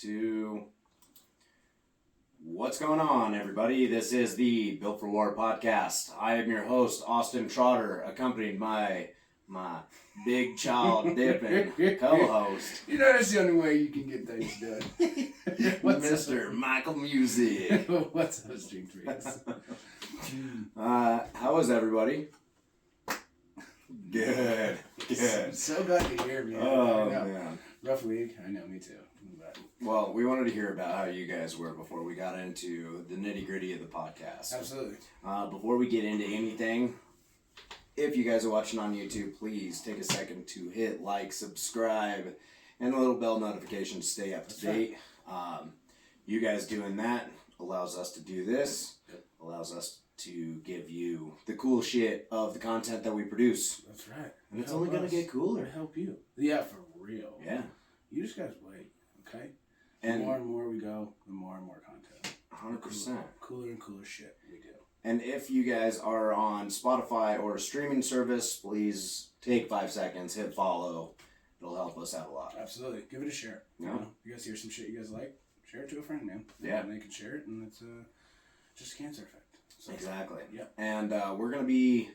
2. What's going on, everybody? This is the Built for War podcast. I am your host, Austin Trotter, accompanied by my big child dipping co-host. You know that's the only way you can get things done. Mr. Michael Music. What's up, String Trees? How is everybody? Good. So glad to hear, man. Oh, man. Rough week. I know, me too. But Well, we wanted to hear about how you guys were before we got into the nitty-gritty of the podcast. absolutely. Before we get into anything, if you guys are watching on YouTube, please take a second to hit like, subscribe, and the little bell notification to stay up to date. You guys doing that allows us to do this, allows us to give you the cool shit of the content that we produce. That's right. And it's only going to get cooler. To help you. Yeah, for real. Yeah. You just guys wait, okay? And The more and more we go, the more and more content. 100%. Cooler and cooler shit we do. And if you guys are on Spotify or a streaming service, please take 5 seconds, hit follow. It'll help us out a lot. Absolutely. Give it a share. Yeah. You know, you guys hear some shit you guys like, share it to a friend, man. Yeah. And they can share it, and it's just cancer effect. So, Exactly. Yep. And we're going to be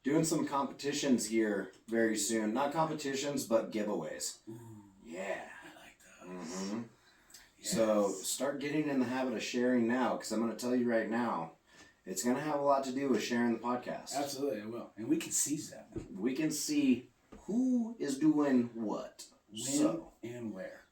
doing some competitions here very soon. Not competitions, but giveaways. Ooh, Yeah. I like those. Mm-hmm. Yes. So start getting in the habit of sharing now, because I'm going to tell you right now, it's going to have a lot to do with sharing the podcast. Absolutely, I will. And we can seize that. We can see who is doing what. When So, and where.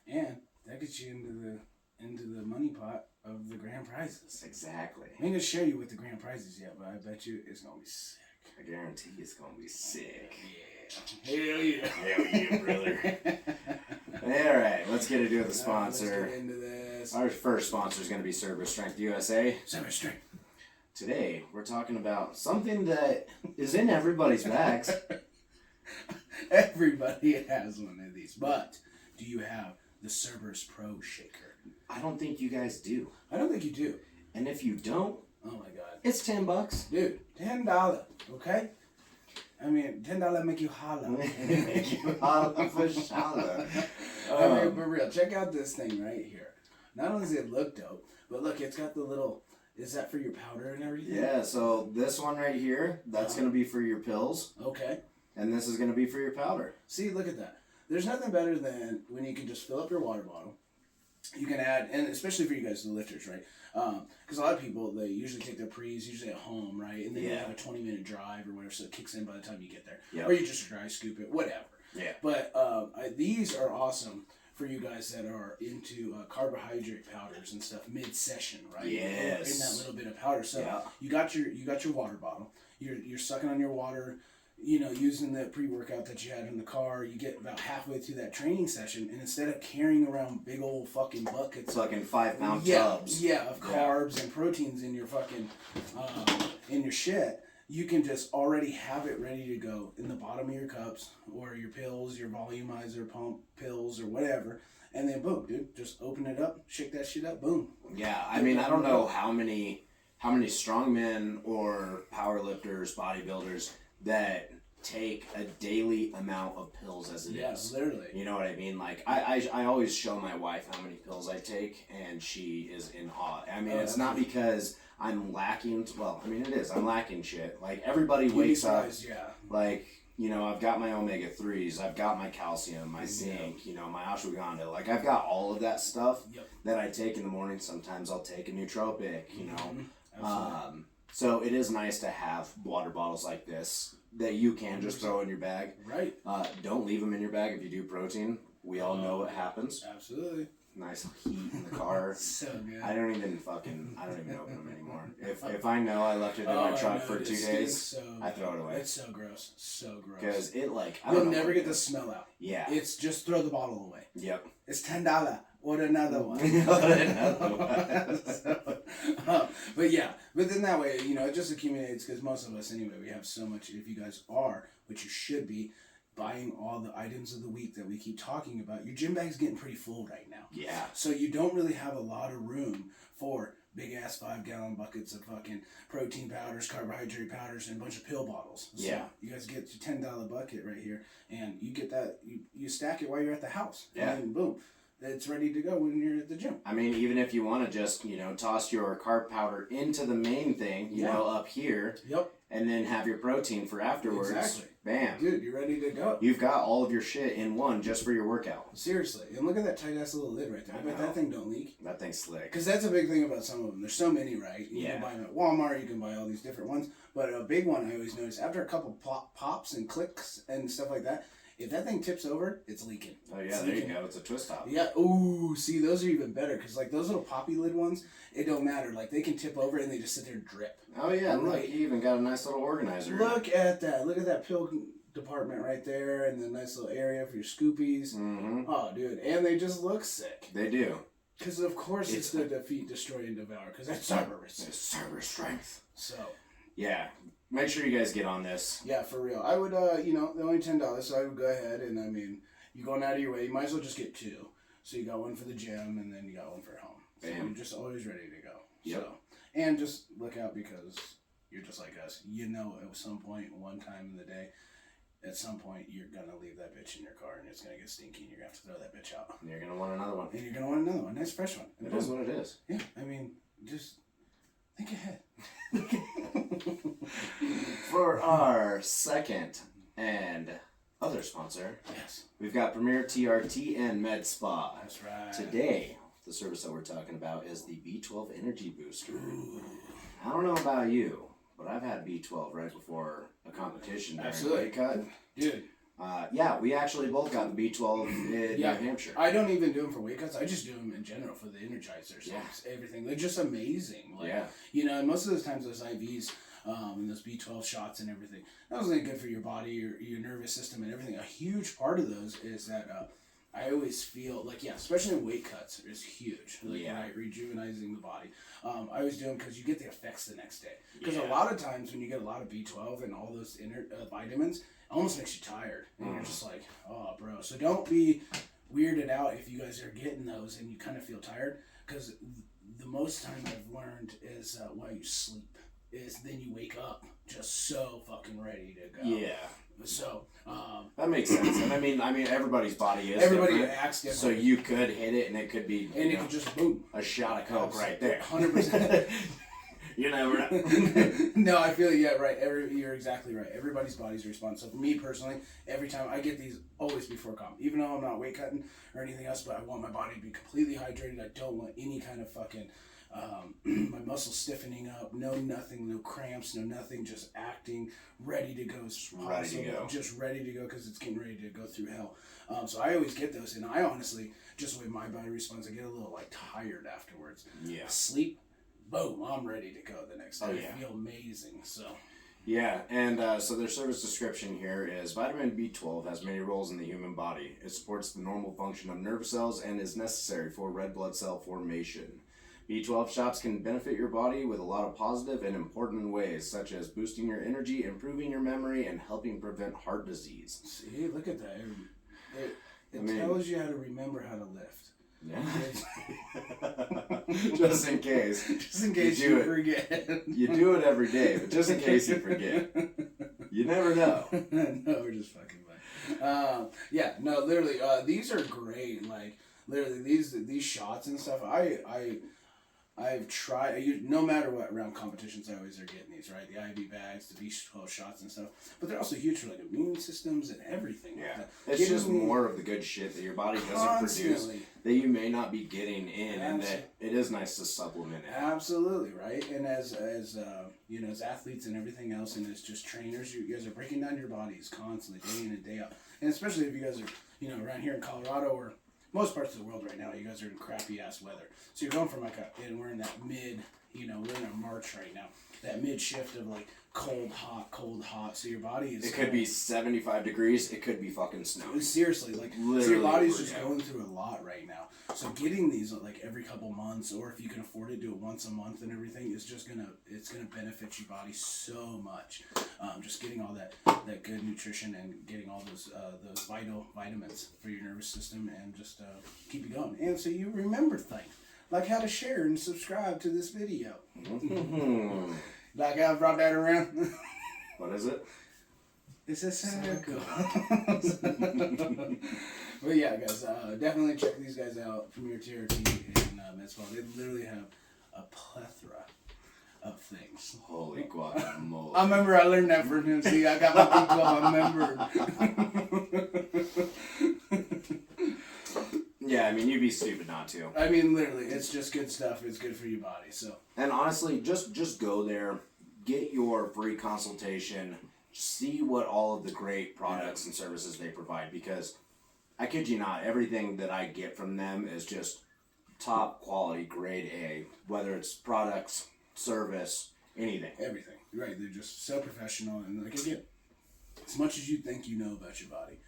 And that gets you into the money pot of the grand prizes. exactly. I ain't gonna share you with the grand prizes yet, but I bet you it's gonna be sick. I guarantee it's going to be sick. Yeah. Hell yeah. Hell yeah, brother. All right, let's get into the sponsor. Let's get into this. Our first sponsor is going to be Service Strength USA. Seven straight. Today, we're talking about something that is in everybody's bags. Everybody has one of these, but do you have the Cerberus Pro Shaker? I don't think you guys do. I don't think you do. And if you don't, Oh my god. it's $10. Dude, $10, okay? I mean, $10 make you holla. Make you holla for shala. I mean, for real, check out this thing right here. Not only does it look dope, but look, it's got the little, is that for your powder and everything? Yeah, so this one right here, that's going to be for your pills, Okay. and this is going to be for your powder. See, look at that. There's nothing better than when you can just fill up your water bottle. You can add, and especially for you guys, the lifters, right? Because a lot of people, they usually take their pre's usually at home, right? And then you Yeah. have a 20-minute drive or whatever, so it kicks in by the time you get there. Yep. Or you just dry scoop it, whatever. Yeah. But these are awesome for you guys that are into carbohydrate powders and stuff mid-session, right? Yes. In that little bit of powder. So Yeah. you got your water bottle. You're sucking on your water. You know, using the pre-workout that you had in the car, you get about halfway through that training session, and instead of carrying around big old fucking buckets, Fucking 5-pound yeah, tubs. yeah, of carbs and proteins in your fucking in your shit, you can just already have it ready to go in the bottom of your cups or your pills, your volumizer pump pills or whatever, and then boom, dude, just open it up, shake that shit up, boom. Yeah, I mean, I don't know how many strongmen or powerlifters, bodybuilders that take a daily amount of pills as it is. Yeah, literally. You know what I mean? Like, I always show my wife how many pills I take, and she is in awe. I mean, it's not because I'm lacking, well, I mean, it is. I'm lacking shit. Like, everybody wakes up, Yeah. like, you know, I've got my omega-3s, I've got my calcium, my zinc, you know, my ashwagandha. Like, I've got all of that stuff that I take in the morning. Sometimes I'll take a nootropic, you know. Absolutely. So it is nice to have water bottles like this that you can just throw in your bag. Right. Don't leave them in your bag if you do protein. We all know what happens. Absolutely. Nice heat in the car. So good. I don't even open them anymore. If I know I left it in my truck for 2 days, I throw it away. It's so gross. So gross. Because it like I You'll don't know never what get it the is. smell out. Yeah. It's just throw the bottle away. Yep. It's $10. Order another one. But yeah, but then that way, you know, it just accumulates because most of us anyway, we have so much. If you guys are, which you should be, buying all the items of the week that we keep talking about, your gym bag's getting pretty full right now. Yeah. So you don't really have a lot of room for big ass 5-gallon buckets of fucking protein powders, carbohydrate powders, and a bunch of pill bottles. So Yeah. you guys get your $10 bucket right here, and you get that. You stack it while you're at the house. Yeah. And then boom. it's ready to go when you're at the gym. I mean, even if you want to just, toss your carb powder into the main thing, up here, Yep. and then have your protein for afterwards. Exactly. Bam. Dude, you're ready to go. You've got all of your shit in one just for your workout. Seriously. And look at that tight-ass little lid right there. I bet that thing don't leak. That thing's slick. Because that's a big thing about some of them. There's so many, right? You can buy them at Walmart. You can buy all these different ones. But a big one I always notice, after a couple pops and clicks and stuff like that, if that thing tips over, it's leaking. Oh, yeah, there you go. It's a twist top. Yeah. Ooh, see, those are even better. Because, like, those little poppy lid ones, it don't matter. Like, they can tip over and they just sit there and drip. Oh, yeah. Look, you even got a nice little organizer. Look at that. Look at that pill department right there, and the nice little area for your scoopies. Mm-hmm. Oh, dude. And they just look sick. They do. Because, of course, it's the defeat, destroy, and devour. Because that's Cerberus. It's Cerberus strength. So... yeah. Make sure you guys get on this. Yeah, for real. I would, they're only $10, so I would go ahead and, I mean, you going out of your way, you might as well just get two. So you got one for the gym, and then you got one for home. So Bam. you're just always ready to go. Yep. So, and just look out because you're just like us. You know at some point, one time in the day, at some point, you're going to leave that bitch in your car, and it's going to get stinky, and you're going to have to throw that bitch out. And you're going to want another one. And you're going to want another one. Nice fresh one. It is what it is. Yeah, I mean, just think ahead. For our second and other sponsor, Yes. we've got Premier TRT and Med Spa. That's right. Today, the service that we're talking about is the B12 Energy Booster. I don't know about you, but I've had B12 right before a competition during Absolutely. weight cut. Dude. Yeah, we actually both got the B12 in New Hampshire. I don't even do them for weight cuts. I just do them in general for the Energizers. Yeah. Everything. They're just amazing. Like, Yeah. And most of those times those IVs and those B12 shots and everything, that wasn't good for your body, your nervous system and everything. A huge part of those is that I always feel like, especially in weight cuts, is huge. Like, right, rejuvenizing the body. I always do them because you get the effects the next day. Because a lot of times when you get a lot of B12 and all those vitamins, it almost makes you tired. And you're just like, oh, bro. So don't be weirded out if you guys are getting those and you kind of feel tired. Because the most time I've learned is while you sleep. Is then you wake up just so fucking ready to go. Yeah. So that makes sense. And I mean everybody's body is everybody different. acts different. So you could hit it and it could be it could just boom. a shot of Coke right there. 100%. You never know. No, I feel right. You're exactly right. Everybody's body's response. So for me personally, every time I get these always before comp, even though I'm not weight cutting or anything else, but I want my body to be completely hydrated. I don't want any kind of fucking my muscles stiffening up, no cramps, no nothing, just acting ready to go. Ready to go. Just ready to go because it's getting ready to go through hell. So I always get those, and I honestly, just the way my body responds, I get a little tired afterwards. Yeah. Sleep, boom, I'm ready to go the next day. Oh, yeah. I feel amazing. So. Yeah, and so their service description here is vitamin B12 has many roles in the human body. It supports the normal function of nerve cells and is necessary for red blood cell formation. B12 shots can benefit your body with a lot of positive and important ways, such as boosting your energy, improving your memory, and helping prevent heart disease. See, look at that. It tells you how to remember how to lift. Yeah. Just in case. Just in case you forget. You do it every day, but just in case you forget. You never know. No, we're just fucking fun. Literally, these are great. Like, literally, these shots and stuff, I've tried, no matter what, around competitions, I always are getting these, right? The IV bags, the B12 shots and stuff. But they're also huge for, immune systems and everything. Yeah. Like It's just more of the good shit that your body doesn't produce that you may not be getting in, and that it is nice to supplement it. Absolutely, right? And as athletes and everything else, and as just trainers, you guys are breaking down your bodies constantly, day in and day out. And especially if you guys are, around here in Colorado or most parts of the world right now, you guys are in crappy ass weather. So you're going from and we're in that mid, we're in a March right now, that mid shift of cold, hot. So your body is. It could be 75 degrees. It could be fucking snowing. Seriously, so your body's just going through a lot right now. So getting these every couple months, or if you can afford it, do it once a month and everything, is just it's gonna benefit your body so much. Just getting all that good nutrition and getting all those vital vitamins for your nervous system and just keep you going. And so you remember things like how to share and subscribe to this video. Mm-hmm. Like how I brought that around. What is it? It's a circle. But yeah, guys, definitely check these guys out, Premier TRT and Metzval. They literally have a plethora of things. Holy guacamole. I remember I learned that from him. See, I got my big I remembered. Yeah, I mean, you'd be stupid not to. I mean, literally, it's just good stuff. It's good for your body. So. And honestly, just go there, get your free consultation, see what all of the great products and services they provide. Because I kid you not, everything that I get from them is just top quality, grade A. Whether it's products, service, anything. Everything. Right. They're just so professional. And like, again, as much as you think you know about your body,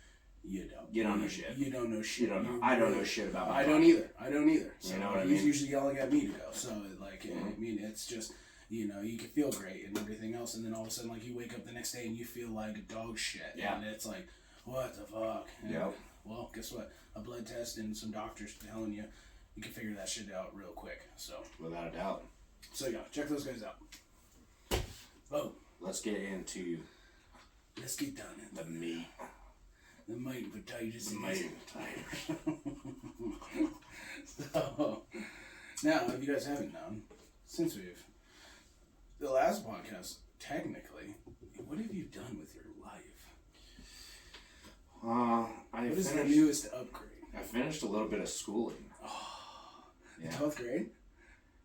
you don't. You don't know shit. You don't know shit. You don't know. I don't know shit about my I body. don't either. So You know what I he's mean? usually yelling at me to go. So, like, I mean, it's just, you know, you can feel great and everything else. And then all of a sudden, like, you wake up the next day and you feel like dog shit. Yeah. And it's like, what the fuck? And, Yep. well, guess what? A blood test and some doctors telling you, you can figure that shit out real quick. So, Without a doubt. yeah, check those guys out. Boom. Let's get into Let's get down in the meat. the meat and potatoes. The and meat and potatoes. So, now, if you guys haven't known, since the last podcast, technically, what have you done with your life? What is the newest upgrade? I finished a little bit of schooling. The 12th grade?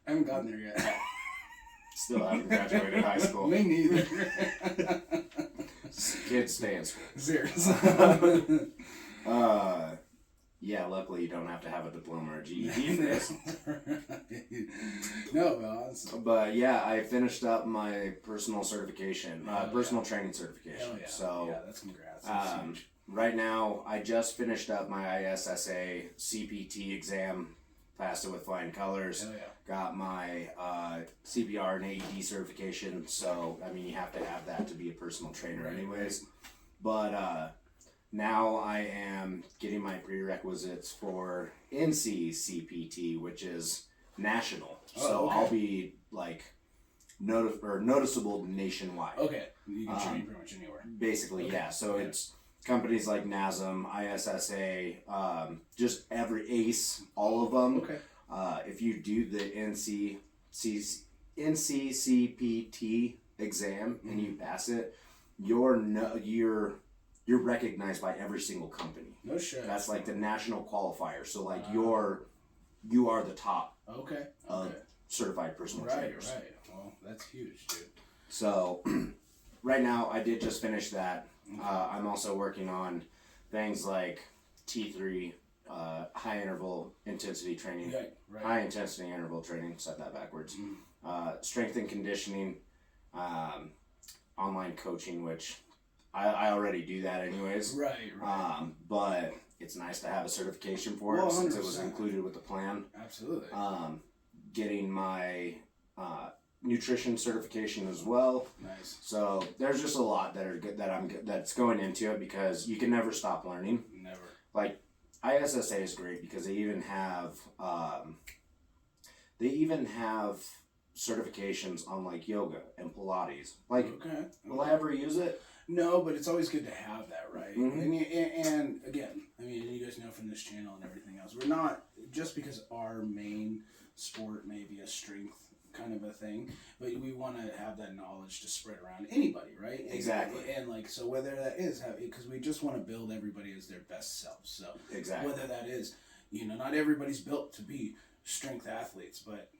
I haven't gotten there yet. Still haven't graduated high school. Me neither. Kids stay in school. Seriously. Yeah, luckily you don't have to have a diploma or GED for this. No, well, honestly. But yeah, I finished up my personal certification, personal training certification. Hell yeah. So yeah, that's congrats. That's huge. right now, I just finished up my ISSA CPT exam, passed it with flying colors. Hell yeah. Got my CPR and AED certification. So I mean, you have to have that to be a personal trainer, anyways. But now I am getting my prerequisites for NC CPT, which is national. So okay. I'll be like noticeable nationwide. Okay. You can train pretty much anywhere. Basically, yeah. So it's companies like NASM, ISSA, just every ACE, all of them. Okay. If you do the NCCPT exam and you pass it, you're recognized by every single company. No shit. That's like the national qualifier. So like you are the top Okay. certified personal trainers. Right. Well, that's huge, dude. So right now I did just finish that. I'm also working on things like T3, high interval intensity training, Right. high intensity interval training. Said that backwards. Strength and conditioning, online coaching, which I already do that anyways. Right. But it's nice to have a certification for it since it was included with the plan. Absolutely. Getting my nutrition certification as well. Nice. So there's just a lot that are good that's going into it because you can never stop learning. Never. Like ISSA is great because they even have certifications on like yoga and Pilates. Like, Okay. will I ever use it? No, but it's always good to have that, right? Mhm. And again, I mean, you guys know from this channel and everything else, we're not, just because our main sport may be a strength kind of a thing, but we want to have that knowledge to spread around anybody, right? Exactly. And like, so whether that is, because we just want to build everybody as their best selves. So Exactly. whether that is, not everybody's built to be strength athletes, but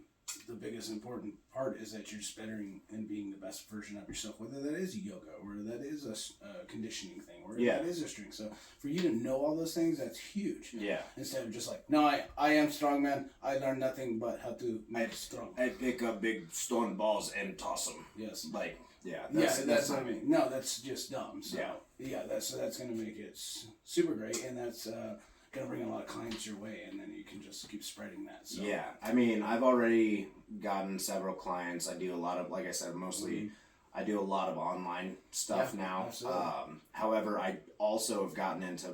the biggest important part is that you're just bettering and being the best version of yourself, whether that is yoga or that is a conditioning thing or that is a strength. So for you to know all those things, that's huge. Yeah. Instead of just like, no, I am strong, man. I learned nothing but how to make strong. I pick up big stone balls and toss them. Yes. Like, yeah. That's what I mean. No, that's just dumb. So, Yeah. that's going to make it super great, and that's going to bring a lot of clients your way, and then you can just keep spreading that. So. Yeah, I mean, I've already gotten several clients. I do a lot of, like I said, mostly I do a lot of online stuff now. Absolutely. However, also have gotten into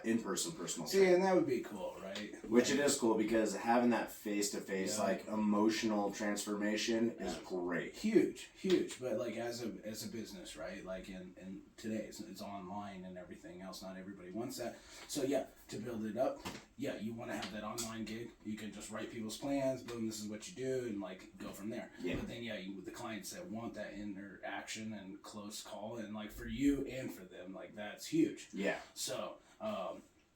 in-person personal See, training. and that would be cool, right? Which it is cool because having that face-to-face, Yeah. like, emotional transformation is great. Huge, but like as a business, right? Like in today, it's online and everything else. Not everybody wants that. So yeah, to build it up, yeah, you want to have that online gig. You can just write people's plans, boom, this is what you do, and like go from there. Yeah. But then yeah, with the clients that want that interaction and close call, and like for you and for them, like that's huge. Yeah. So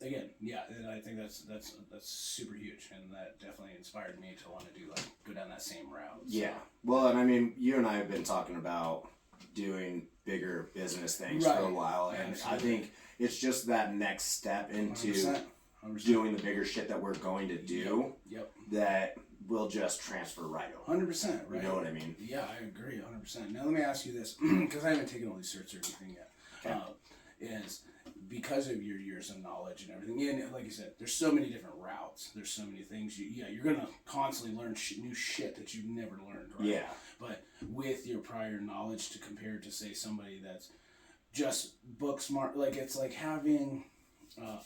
again, yeah, and I think that's super huge, and that definitely inspired me to want to do like go down that same route. So. Yeah. Well, and I mean, you and I have been talking about doing bigger business things for a Right. while, and Absolutely. I think it's just that next step into 100%. doing the bigger shit that we're going to do Yep. that will just transfer right over. 100%, right? You know what I mean? Yeah, I agree 100%. Now let me ask you this, because I haven't taken all these certs or anything yet. Okay. Is because of your years of knowledge and everything, and like you said, there's so many different routes. There's so many things. You're gonna constantly learn new shit that you've never learned, right? Yeah. But with your prior knowledge to compare to say somebody that's just book smart, like it's like having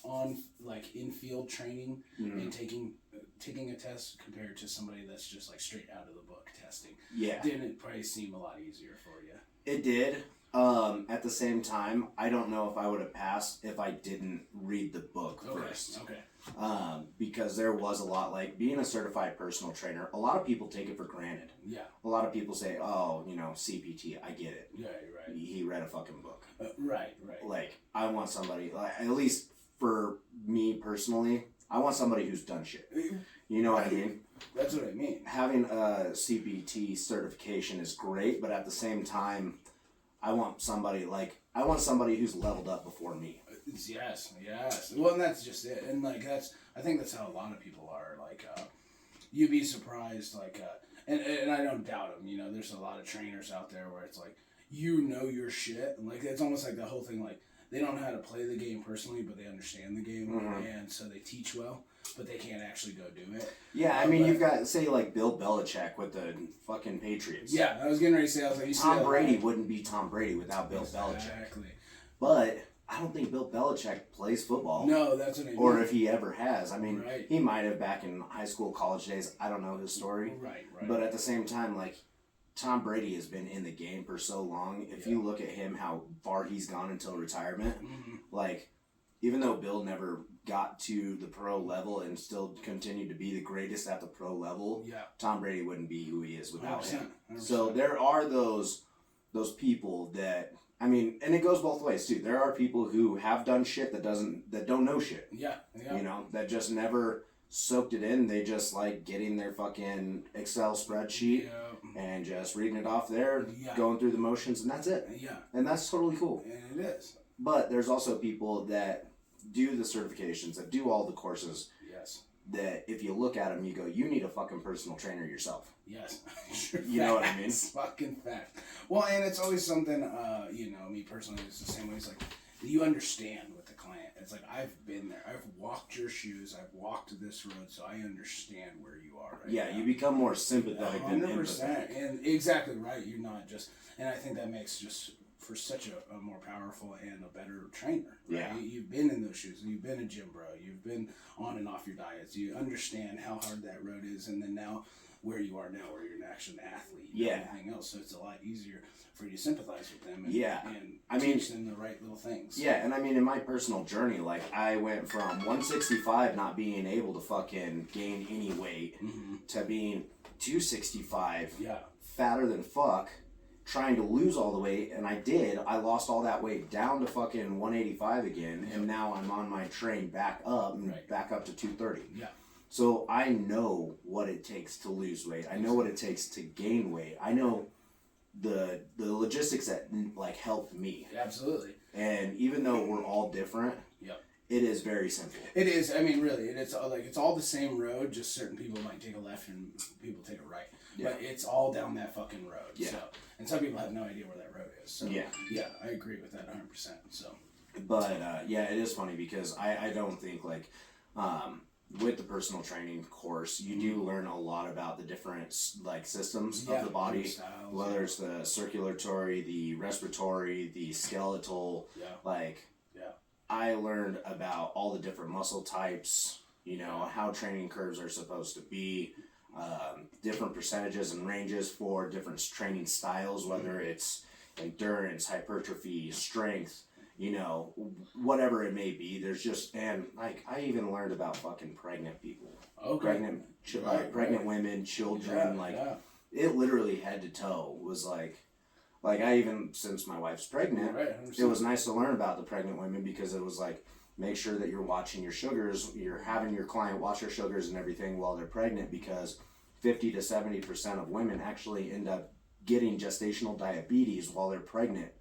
on like in field training and taking a test compared to somebody that's just like straight out of the book testing. Yeah. Didn't it probably seem a lot easier for you? It did. At the same time, I don't know if I would have passed if I didn't read the book first. Okay. Because there was a lot, like being a certified personal trainer, a lot of people take it for granted. Yeah. A lot of people say, oh, CPT, I get it. Yeah, you're right. He read a fucking book. Right. Like, I want somebody, like, at least for me personally, I want somebody who's done shit. You know what I mean? That's what I mean. Having a CPT certification is great, but at the same time, I want somebody who's leveled up before me. Yes. Well, and that's just it. And like I think that's how a lot of people are. Like, you'd be surprised. Like, and I don't doubt them. There's a lot of trainers out there where it's like your shit, and like it's almost like the whole thing. Like they don't know how to play the game personally, but they understand the game, and so they teach well, but they can't actually go do it. Yeah, I mean, you've got, say, like Bill Belichick with the fucking Patriots. Yeah, I was getting ready to say, I was like, you see Tom that Brady line? wouldn't be Tom Brady without Bill Belichick. Exactly. But I don't think Bill Belichick plays football. No, that's what I mean. Or if he ever has. I mean, Right. he might have back in high school, college days. I don't know his story. Right. But at the same time, like, Tom Brady has been in the game for so long. If you look at him, how far he's gone until retirement, like, even though Bill never got to the pro level and still continued to be the greatest at the pro level, Tom Brady wouldn't be who he is without him. 100%. So there are those people that, I mean, and it goes both ways too. There are people who have done shit that don't know shit. Yeah. That just never soaked it in. They just like getting their fucking Excel spreadsheet and just reading it off there, going through the motions, and that's it. Yeah. And that's totally cool. And it is. But there's also people that do the certifications, that do all the courses, Yes. that if you look at them, you go, you need a fucking personal trainer yourself. Yes. You know what I mean? It's fucking fact. Well, and it's always something, me personally, it's the same way. It's like, you understand with the client. It's like, I've been there. I've walked your shoes. I've walked this road, so I understand where you are right now. You become more sympathetic than 100%. empathetic. And exactly right. You're not just, and I think that makes just for such a more powerful and a better trainer. Right? Yeah. You've been in those shoes. You've been a gym bro. You've been on and off your diets. You understand how hard that road is, and then now where you are now, where you're an actual athlete and everything else. So it's a lot easier for you to sympathize with them and teach them the right little things. Yeah, and I mean, in my personal journey, like, I went from 165 not being able to fucking gain any weight to being 265, fatter than fuck, trying to lose all the weight, and I did. I lost all that weight down to fucking 185 again, and now I'm on my train back up and back up to 230. Yeah. So I know what it takes to lose weight. I know what it takes to gain weight. I know the logistics that like helped me. Absolutely. And even though we're all different, it is very simple. It is. I mean, really, it's all the same road. Just certain people might take a left and people take a right. Yeah. But it's all down that fucking road. Yeah. So, and some people have no idea where that road is. So yeah, I agree with that 100%. So. But it is funny because I don't think like with the personal training course, you do learn a lot about the different like systems of the body, styles, whether it's the circulatory, the respiratory, the skeletal, I learned about all the different muscle types, you know, how training curves are supposed to be, different percentages and ranges for different training styles, whether it's endurance, hypertrophy, strength, you know, whatever it may be. There's just, and like, I even learned about fucking pregnant people, Okay. pregnant women, children, Yeah. it literally head to toe was like I even, since my wife's pregnant, Right. it was nice to learn about the pregnant women because it was like, make sure that you're watching your sugars, you're having your client watch their sugars and everything while they're pregnant, because 50 to 70% of women actually end up getting gestational diabetes while they're pregnant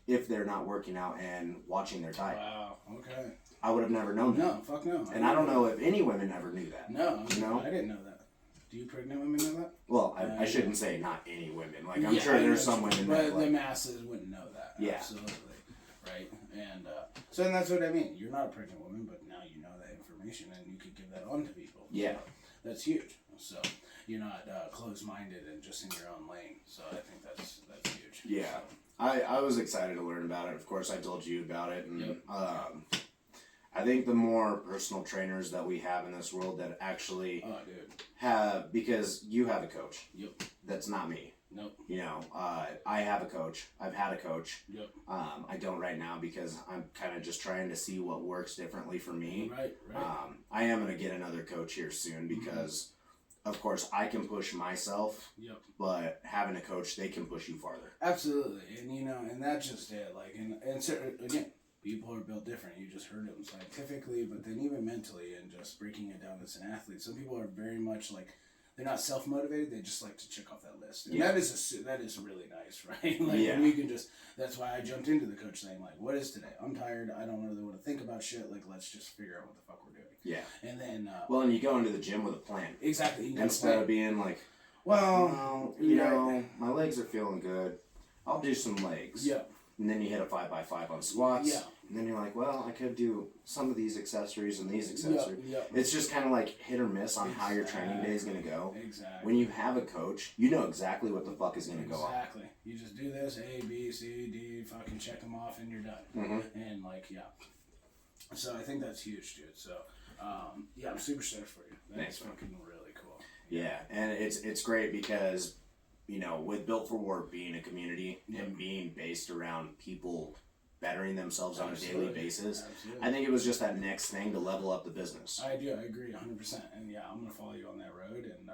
if they're not working out and watching their diet. Wow. Okay. I would have never known that. No, fuck no. And I don't know if any women ever knew that. No, you know? I didn't know that. Do you pregnant women know that? Well, I shouldn't say not any women. Like, I'm Yeah, sure I there's know, some women but that, the like, masses wouldn't know that. Yeah. Absolutely. Right. And so and that's what I mean. You're not a pregnant woman, but now you know that information and you could give that on to people. Yeah. So that's huge. So you're not closed-minded and just in your own lane. So I think that's huge. Yeah. So, I was excited to learn about it. Of course, I told you about it. And Yep. I think the more personal trainers that we have in this world that actually oh, dude. have, because you have a coach. Yep. That's not me. Nope. You know, I have a coach. I've had a coach. Yep. I don't right now because I'm kind of just trying to see what works differently for me. Right. I am going to get another coach here soon because, of course, I can push myself, Yep. but having a coach, they can push you farther. Absolutely, and you know, and that's just it. Like, and so, again, people are built different. You just heard them scientifically, but then even mentally, and just breaking it down as an athlete. Some people are very much like they're not self motivated. They just like to check off that list, and Yeah. that is really nice, right? Like, Yeah. and we can just. That's why I jumped into the coach thing. Like, what is today? I'm tired. I don't really want to think about shit. Like, let's just figure out what the fuck we're doing. Yeah. And then, Well, and you go into the gym with a plan exactly, you gotta instead plan. of being like, well, well, you know, my legs are feeling good. I'll do some legs. yeah, And then you hit a 5x5 on squats. Yeah. And then you're like, well, I could do some of these accessories and these accessories. yeah, It's just kind of like hit or miss on how your training day is going to go. exactly. When you have a coach, you know exactly what the fuck is going to go on. Exactly. You just do this, A, B, C, D, fucking check them off, and you're done. Mm-hmm. And like, yeah. So I think that's huge, dude. So, yeah, I'm super stoked for you. That's Thanks, man. fucking really cool. Yeah, and it's great because, you know, with Built for War being a community and being based around people bettering themselves on a daily Absolutely. basis, Absolutely. I think it was just that next thing to level up the business. I do. I agree 100%. And yeah, I'm gonna follow you on that road, and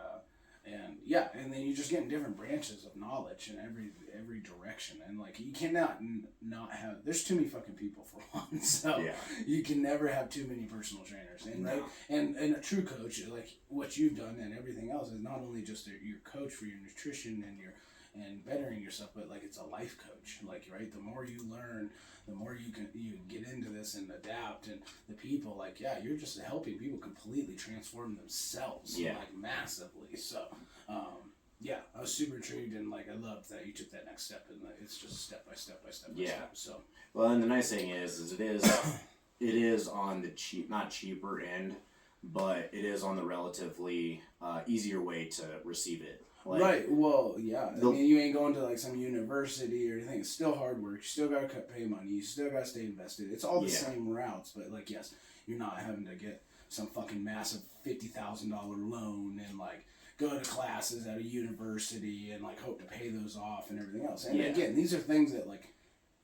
yeah, and then you just get in different branches of knowledge in every direction, and like you cannot not have. There's too many fucking people for one, so Yeah. you can never have too many personal trainers, and No. and a true coach like what you've done and everything else is not only just your coach for your nutrition and bettering yourself, but like it's a life coach. Like, right, the more you learn, the more you get into this and adapt, and the people, like, yeah, you're just helping people completely transform themselves, Yeah. like massively. So, yeah, I was super intrigued, and like I loved that you took that next step, and it's just step by step by step by Yeah. step. So, Well, and the nice thing is it is on the not cheaper end, but it is on the relatively easier way to receive it. Like, right. Well, yeah. I the- mean, you ain't going to like some university or anything. It's still hard work. You still gotta pay money. You still gotta stay invested. It's all the Yeah. same routes, but like, yes, you're not having to get some fucking massive $50,000 loan and like go to classes at a university and like hope to pay those off and everything else. And Yeah. again, these are things that like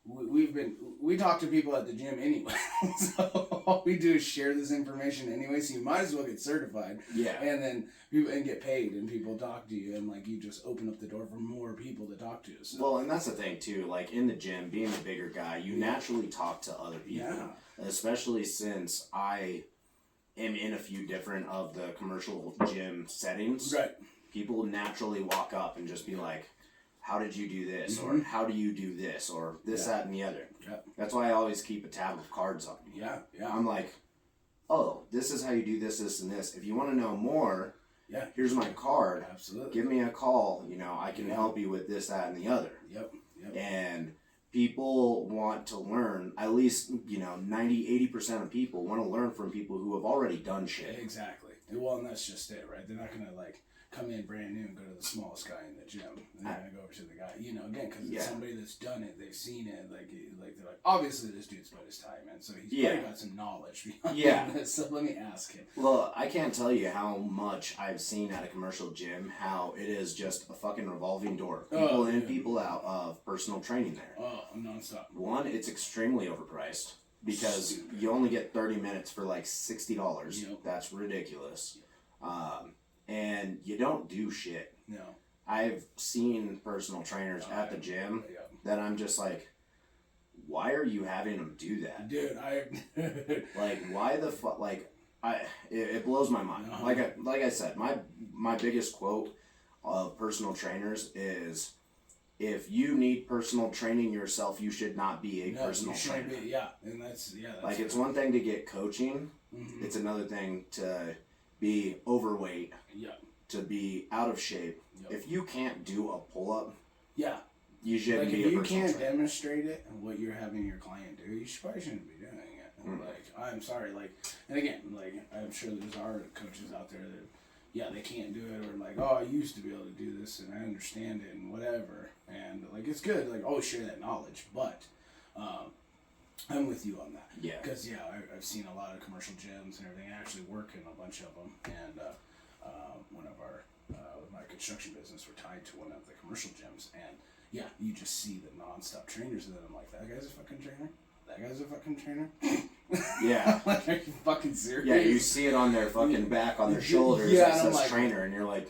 we talk to people at the gym anyway. So all we do is share this information anyway. So you might as well get certified. Yeah. And then people and get paid, and people talk to you, and like you just open up the door for more people to talk to. So Well, and that's the thing too. Like in the gym, being the bigger guy, you naturally talk to other people. Yeah. Especially since I am in a few different of the commercial gym settings. right, People naturally walk up and just be like, "How did you do this?" or Mhm. "How do you do this?" or this, Yeah. that, and the other. yeah, That's why I always keep a tab of cards on me. yeah, yeah, I'm like, "Oh, this is how you do this, this, and this. If you want to know more, yeah, here's my card. absolutely. Give me a call. You know, I can Yeah. help you with this, that, and the other." Yep, yep, And people want to learn, at least, you know, 90-80% of people want to learn from people who have already done shit. exactly. Well, and that's just it, right? They're not gonna like come in brand new and go to the smallest guy in the gym. And they're gonna go over to the guy, again, because it's somebody that's done it, they've seen it, like they're like, obviously this dude's put his time in, so he's probably got some knowledge behind this. So let me ask him. Well, I can't tell you how much I've seen at a commercial gym, how it is just a fucking revolving door. People in, people out of personal training there. Oh, nonstop. One, it's extremely overpriced. Because you only get 30 minutes for like $60. Yep. That's ridiculous. And you don't do shit. No. I've seen personal trainers at the gym that I'm just like, why are you having them do that? Dude, like, why the fuck? Like, it blows my mind. Like I said, my biggest quote of personal trainers is, if you need personal training yourself, you should not be a personal trainer. And that's like, it's one thing to get coaching. Mm-hmm. It's another thing to be overweight. Yeah. To be out of shape. Yep. If you can't do a pull-up, you shouldn't be a personal trainer. If you can't demonstrate it and what you're having your client do, you probably shouldn't be doing it. Mm-hmm. Like, I'm sorry, like, and again, like, I'm sure there's our coaches out there that, they can't do it, or like, oh, I used to be able to do this, and I understand it, and whatever. And, like, it's good, like, share that knowledge, but I'm with you on that. Yeah. Because, I've seen a lot of commercial gyms and everything. I actually work in a bunch of them, and one of our, my construction business, we're tied to one of the commercial gyms, and, you just see the nonstop trainers, and then I'm like, that guy's a fucking trainer? That guy's a fucking trainer? Yeah. Like, are you fucking serious? Yeah, you see it on their fucking back, on their shoulders, it says like, trainer, and you're like...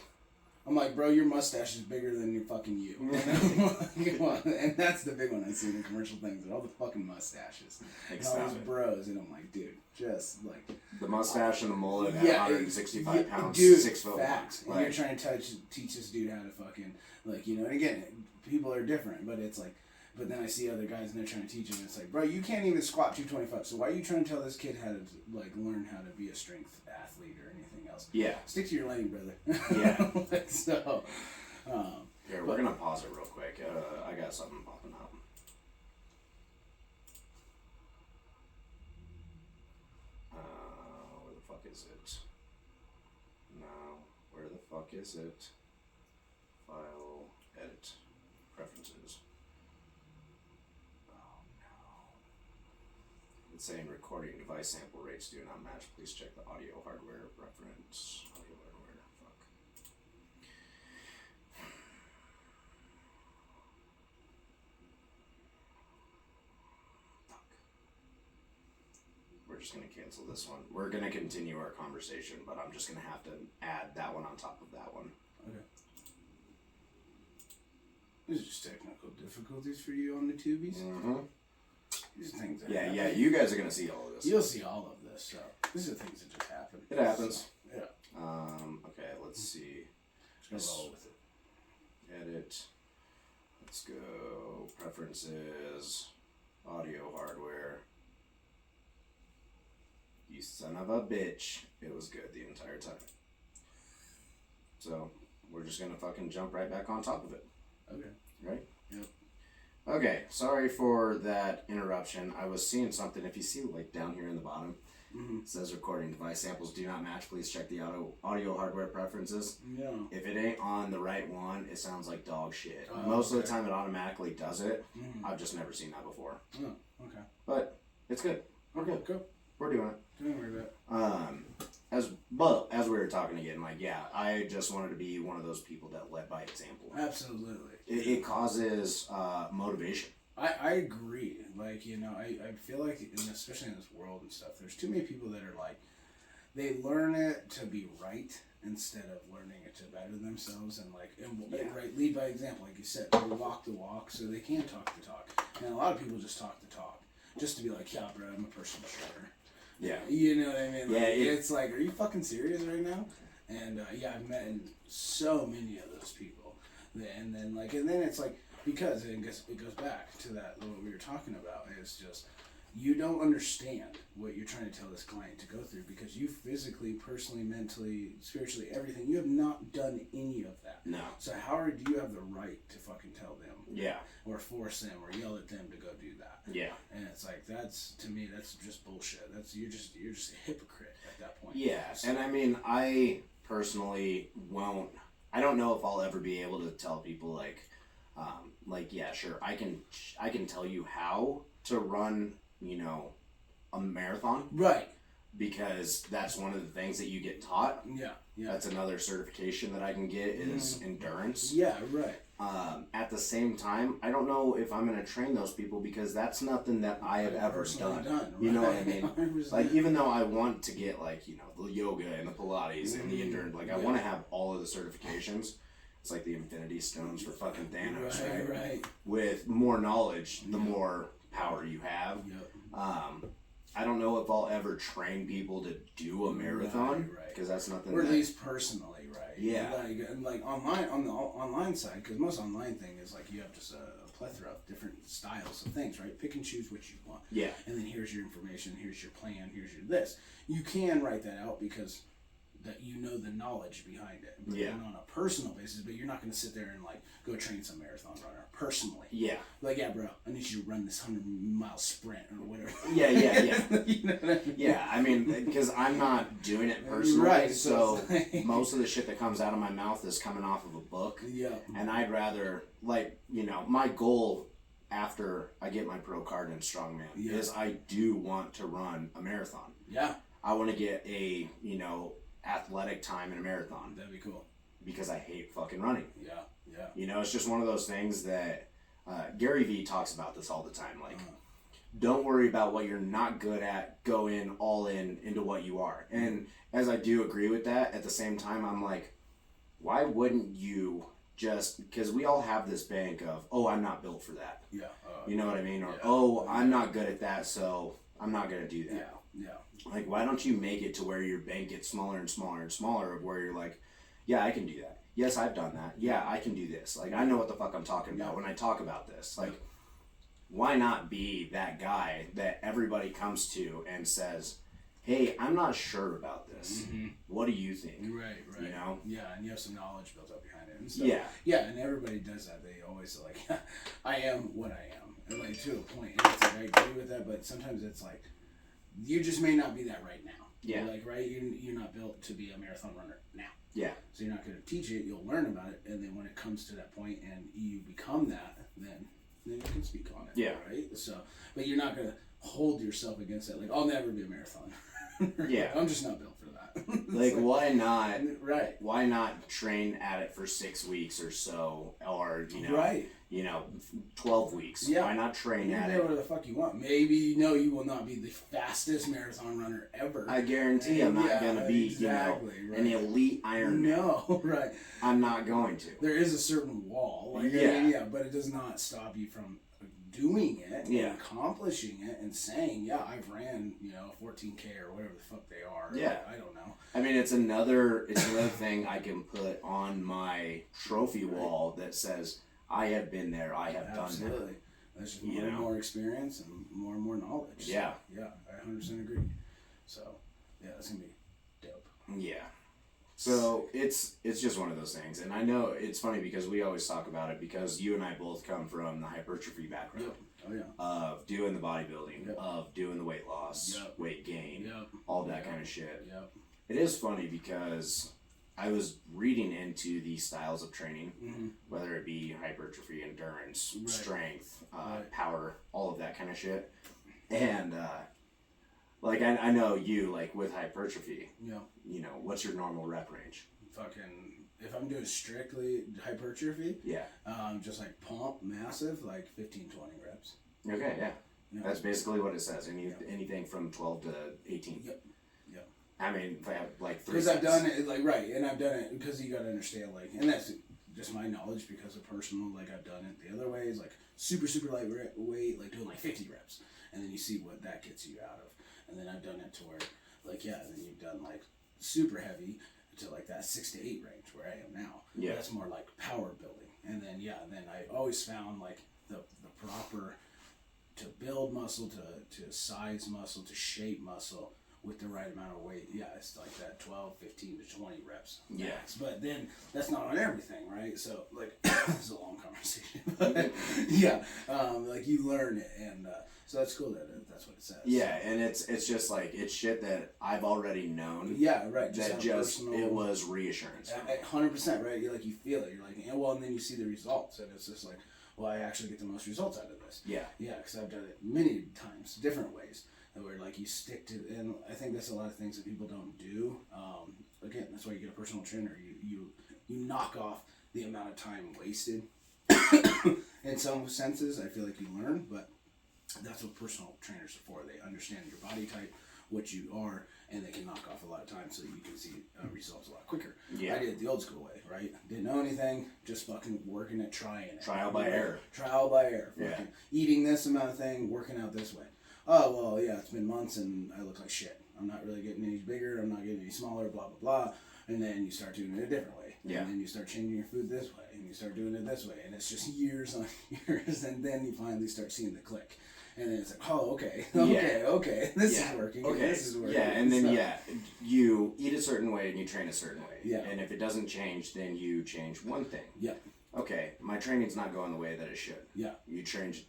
I'm like, bro, your mustache is bigger than your fucking you. And that's the big one I see in commercial things, all the fucking mustaches. And all those bros, and I'm like, dude, just like... The mustache and the mullet at 165 pounds, dude, 6 foot. Facts. And you're trying to teach this dude how to fucking, like, and again, people are different, but it's like... But then I see other guys and they're trying to teach him. And it's like, bro, you can't even squat 225. So why are you trying to tell this kid how to like learn how to be a strength athlete or anything else? Yeah. Stick to your lane, brother. Yeah. So. Here, we're gonna pause it real quick. I got something popping up. Where the fuck is it? No. Where the fuck is it? File, edit, preferences. It's saying recording device sample rates do not match. Please check the audio hardware reference. Audio hardware. Fuck. We're just gonna cancel this one. We're gonna continue our conversation, but I'm just gonna have to add that one on top of that one. Okay. These are just technical difficulties for you on the tubies. Mm-hmm. These are things that happen. You guys are gonna see all of this. You'll see all of this. So these are things that just happen. It happens. So, okay, let's see. Just gonna roll with it. Edit. Let's go. Preferences. Audio hardware. You son of a bitch. It was good the entire time. So, we're just gonna fucking jump right back on top of it. Okay. Right? Yep. Okay, sorry for that interruption. I was seeing something. If you see, like, down here in the bottom, it says recording device samples do not match. Please check the audio hardware preferences. Yeah. If it ain't on the right one, it sounds like dog shit. Most of the time, it automatically does it. I've just never seen that before. Oh, okay. But it's good. We're good. Good. We're doing it. Don't worry about it. As we were talking again, like, I just wanted to be one of those people that led by example. Absolutely. It causes motivation. I agree. Like, I feel like, and especially in this world and stuff, there's too many people that are like, they learn it to be right instead of learning it to better themselves and right, lead by example. Like you said, they walk the walk so they can talk the talk. And a lot of people just talk the talk just to be like, yeah, bro, I'm a personal trainer. Yeah. You know what I mean? Like, yeah. It's like, are you fucking serious right now? And I've met so many of those people. And then it's like, because it goes back to that what we were talking about. It's just, you don't understand what you're trying to tell this client to go through because you physically, personally, mentally, spiritually, everything, you have not done any of that. No. So how do you have the right to fucking tell them? Yeah. Or force them or yell at them to go do that? Yeah. And it's like, that's, to me, that's just bullshit. You're just a hypocrite at that point. Yeah. So, And I mean, I personally won't, I don't know if I'll ever be able to tell people like, yeah, sure, I can tell you how to run, you know, a marathon, right. because that's one of the things that you get taught. Yeah. Yeah. That's another certification that I can get is endurance. Yeah, right. At the same time, I don't know if I'm going to train those people because that's nothing that I have ever Personally done. right? You know what I mean? 100%. Like, even though I want to get, like, you know, the yoga and the Pilates and the endurance, like, I want to have all of the certifications. It's like the Infinity Stones for fucking Thanos, right? Right. With more knowledge, the more power you have. Yep. I don't know if I'll ever train people to do a marathon Right. because that's nothing. Or at least personally, right? Yeah. Like online, on the online side, because most online thing is like you have just a plethora of different styles of things, right? Pick and choose what you want. Yeah. And then here's your information, here's your plan, here's your this. You can write that out because that you know the knowledge behind it. Yeah. And on a personal basis, but you're not going to sit there and like go train some marathon runner personally. Yeah. Like, yeah, bro, I need you to run this 100-mile sprint or whatever. Yeah. You know what I mean? Yeah, I mean, because I'm not doing it personally, Right, so so it's like- most of the shit that comes out of my mouth is coming off of a book, Yeah. and I'd rather, like, you know, my goal after I get my pro card in strongman Yeah. is I do want to run a marathon. Yeah. I want to get a, you know, athletic time in a marathon That'd be cool. because I hate fucking running. Yeah. Yeah. You know, it's just one of those things that Gary Vee talks about this all the time. Like, don't worry about what you're not good at. Go in all in into what you are. And as I do agree with that, at the same time, I'm like, why wouldn't you just, because we all have this bank of, oh, I'm not built for that. Yeah. You know what I mean? Or, yeah. oh, I'm not good at that, so I'm not going to do that. Yeah. Yeah. Like, why don't you make it to where your bank gets smaller and smaller and smaller, of where you're like, yeah, I can do that. Yes, I've done that. Yeah, I can do this. Like, I know what the fuck I'm talking about when I talk about this. Like, why not be that guy that everybody comes to and says, hey, I'm not sure about this. What do you think? Right. You know? Yeah, and you have some knowledge built up behind it and stuff. Yeah. Yeah, and everybody does that. They always like, I am what I am. And like to a point. And it's like, I agree with that, but sometimes it's like, you just may not be that right now. Yeah. Like, right? You're not built to be a marathon runner now. Yeah. So you're not going to teach it. You'll learn about it, and then when it comes to that point and you become that, then you can speak on it. Yeah. Right. So, but you're not going to hold yourself against it. Like, I'll never be a marathon. Yeah. I'm just not built for that. Like, why not? Right. Why not train at it for 6 weeks or so, or Right. 12 weeks? Yeah. Why not train You at can do it? whatever the fuck you want. Maybe you will not be the fastest marathon runner ever. I guarantee I'm not Yeah, gonna be exactly, right. an elite Ironman. No, right. I'm not going to. There is a certain wall. Like, Yeah. but it does not stop you from doing it Yeah. and accomplishing it and saying, yeah, I've ran, 14K or whatever the fuck they are. Yeah. I don't know. I mean, it's another thing I can put on my trophy wall that says I have been there, I have done Absolutely. That's just You more and know? more experience and more knowledge. Yeah. Yeah, I 100% agree. So, yeah, that's going to be dope. that. Yeah. So it's just one of those things, and I know it's funny because we always talk about it because you and I both come from the hypertrophy background. Yep. Oh, yeah. Of doing the bodybuilding, Yep. of doing the weight loss, Yep. weight gain, Yep. all that Yep. kind of shit. Yep. It is funny because I was reading into these styles of training, Mm-hmm. whether it be hypertrophy, endurance, Right. strength, Right. power, all of that kind of shit. And like I know you, like with hypertrophy, Yeah. what's your normal rep range? Fucking, if I'm doing strictly hypertrophy, Yeah. just like pump, massive, like 15, 20 reps. Okay, yeah. Yeah. That's basically what it says. Anything from 12 to 18. Yep. Yep. I mean, if I have like 3 Because I've sets. done it, like, right, and I've done it because you got to understand, like, and that's just my knowledge because of personal, like, I've done it the other ways, like, super lightweight, like, doing like 50 reps, and then you see what that gets you out of. And then I've done it to where, like, yeah, then you've done, like, super heavy to, like, that 6 to 8 range where I am now. Yeah. That's more, like, power building. And then, yeah, then I always found, like, the proper to build muscle, to size muscle, to shape muscle with the right amount of weight. Yeah, it's like that 12, 15 to 20 reps max. But then that's not on everything, right? So like this is a long conversation. But yeah, like you learn it, and so that's cool that that's what it says. Yeah, and it's just like it's shit that I've already known. Yeah, right. That just it was reassurance. 100%, right? You like you feel it. You're like, yeah, well, and then you see the results, and it's just like, well, I actually get the most results out of this. Yeah. Yeah, because I've done it many times, different ways, where like you stick to, and I think that's a lot of things that people don't do. Again, that's why you get a personal trainer. You knock off the amount of time wasted. In some senses, I feel like you learn, but that's what personal trainers are for. They understand your body type, what you are, and they can knock off a lot of time so that you can see results a lot quicker. Yeah. I did it the old school way, right? Didn't know anything, just fucking working it, trying it. Trial by error. Trial by error. Yeah. Fucking eating this amount of thing, working out this way. Oh, well, yeah, it's been months and I look like shit. I'm not really getting any bigger, I'm not getting any smaller, blah, blah, blah. And then you start doing it a different way. Yeah. And then you start changing your food this way, and you start doing it this way. And it's just years on years, and then you finally start seeing the click. And then it's like, oh, okay, this is working. Okay, this is working. yeah, and then So- you eat a certain way and you train a certain way. Yeah. And if it doesn't change, then you change one thing. Yeah, Okay, my training's not going the way that it should. yeah, You change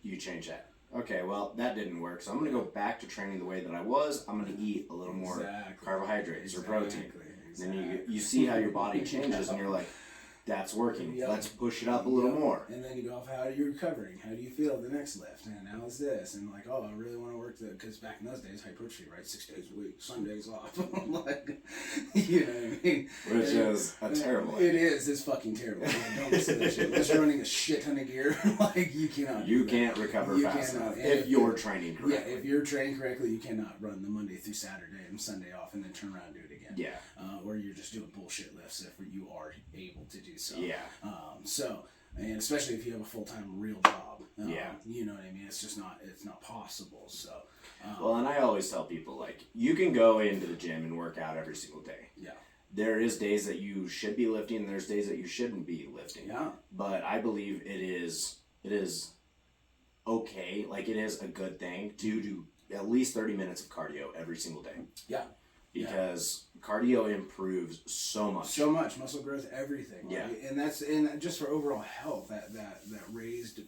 that. Okay, well that didn't work, so I'm gonna go back to training the way that I was. I'm gonna eat a little more Exactly. carbohydrates or protein. Exactly. Then you see how your body changes, and you're like, that's working. Yep. Let's push it up a little Yep. more. And then you go off, how are you recovering? How do you feel the next lift? And how is this? And like, oh, I really want to work because back in those days, hypertrophy, right? 6 days a week, Sundays off. Like, you know what I mean? Which is a terrible It is. It's fucking terrible. Don't listen to that shit. Unless you're running a shit ton of gear, like you cannot. You do that. can't recover You fast cannot. enough And if you're training correctly. Yeah, if you're trained correctly, you cannot run the Monday through Saturday and Sunday off and then turn around and do it again. Yeah. Or you're just doing bullshit lifts if you are able to do so. Yeah. And especially if you have a full-time real job. Yeah. You know what I mean? It's just not, it's not possible. So. Well, and I always tell people, like, you can go into the gym and work out every single day. Yeah. There is days that you should be lifting, and there's days that you shouldn't be lifting. Yeah. But I believe it is okay, like it is a good thing to do at least 30 minutes of cardio every single day. Yeah. Because cardio improves so much. So much muscle growth, everything. Yeah. Right? And just for overall health, that raised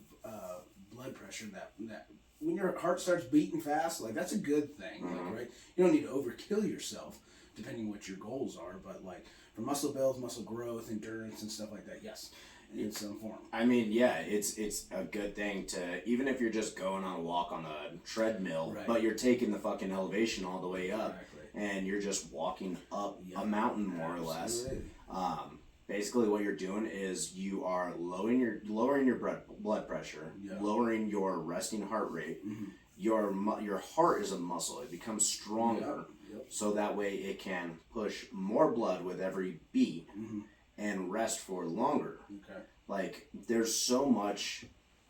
blood pressure, that when your heart starts beating fast, like that's a good thing, like, right? You don't need to overkill yourself, depending what your goals are, but like for muscle build, muscle growth, endurance, and stuff like that, yes, in some form. I mean, yeah, it's a good thing to, even if you're just going on a walk on a treadmill, Right. but you're taking the fucking elevation all the way up, Exactly. and you're just walking up Yep. a mountain more or less. Absolutely. Basically, what you're doing is you are lowering your blood pressure, Yeah. lowering your resting heart rate. Mhm. Your heart is a muscle; it becomes stronger, Yep. so that way it can push more blood with every beat Mhm. and rest for longer. Okay. Like, there's so much,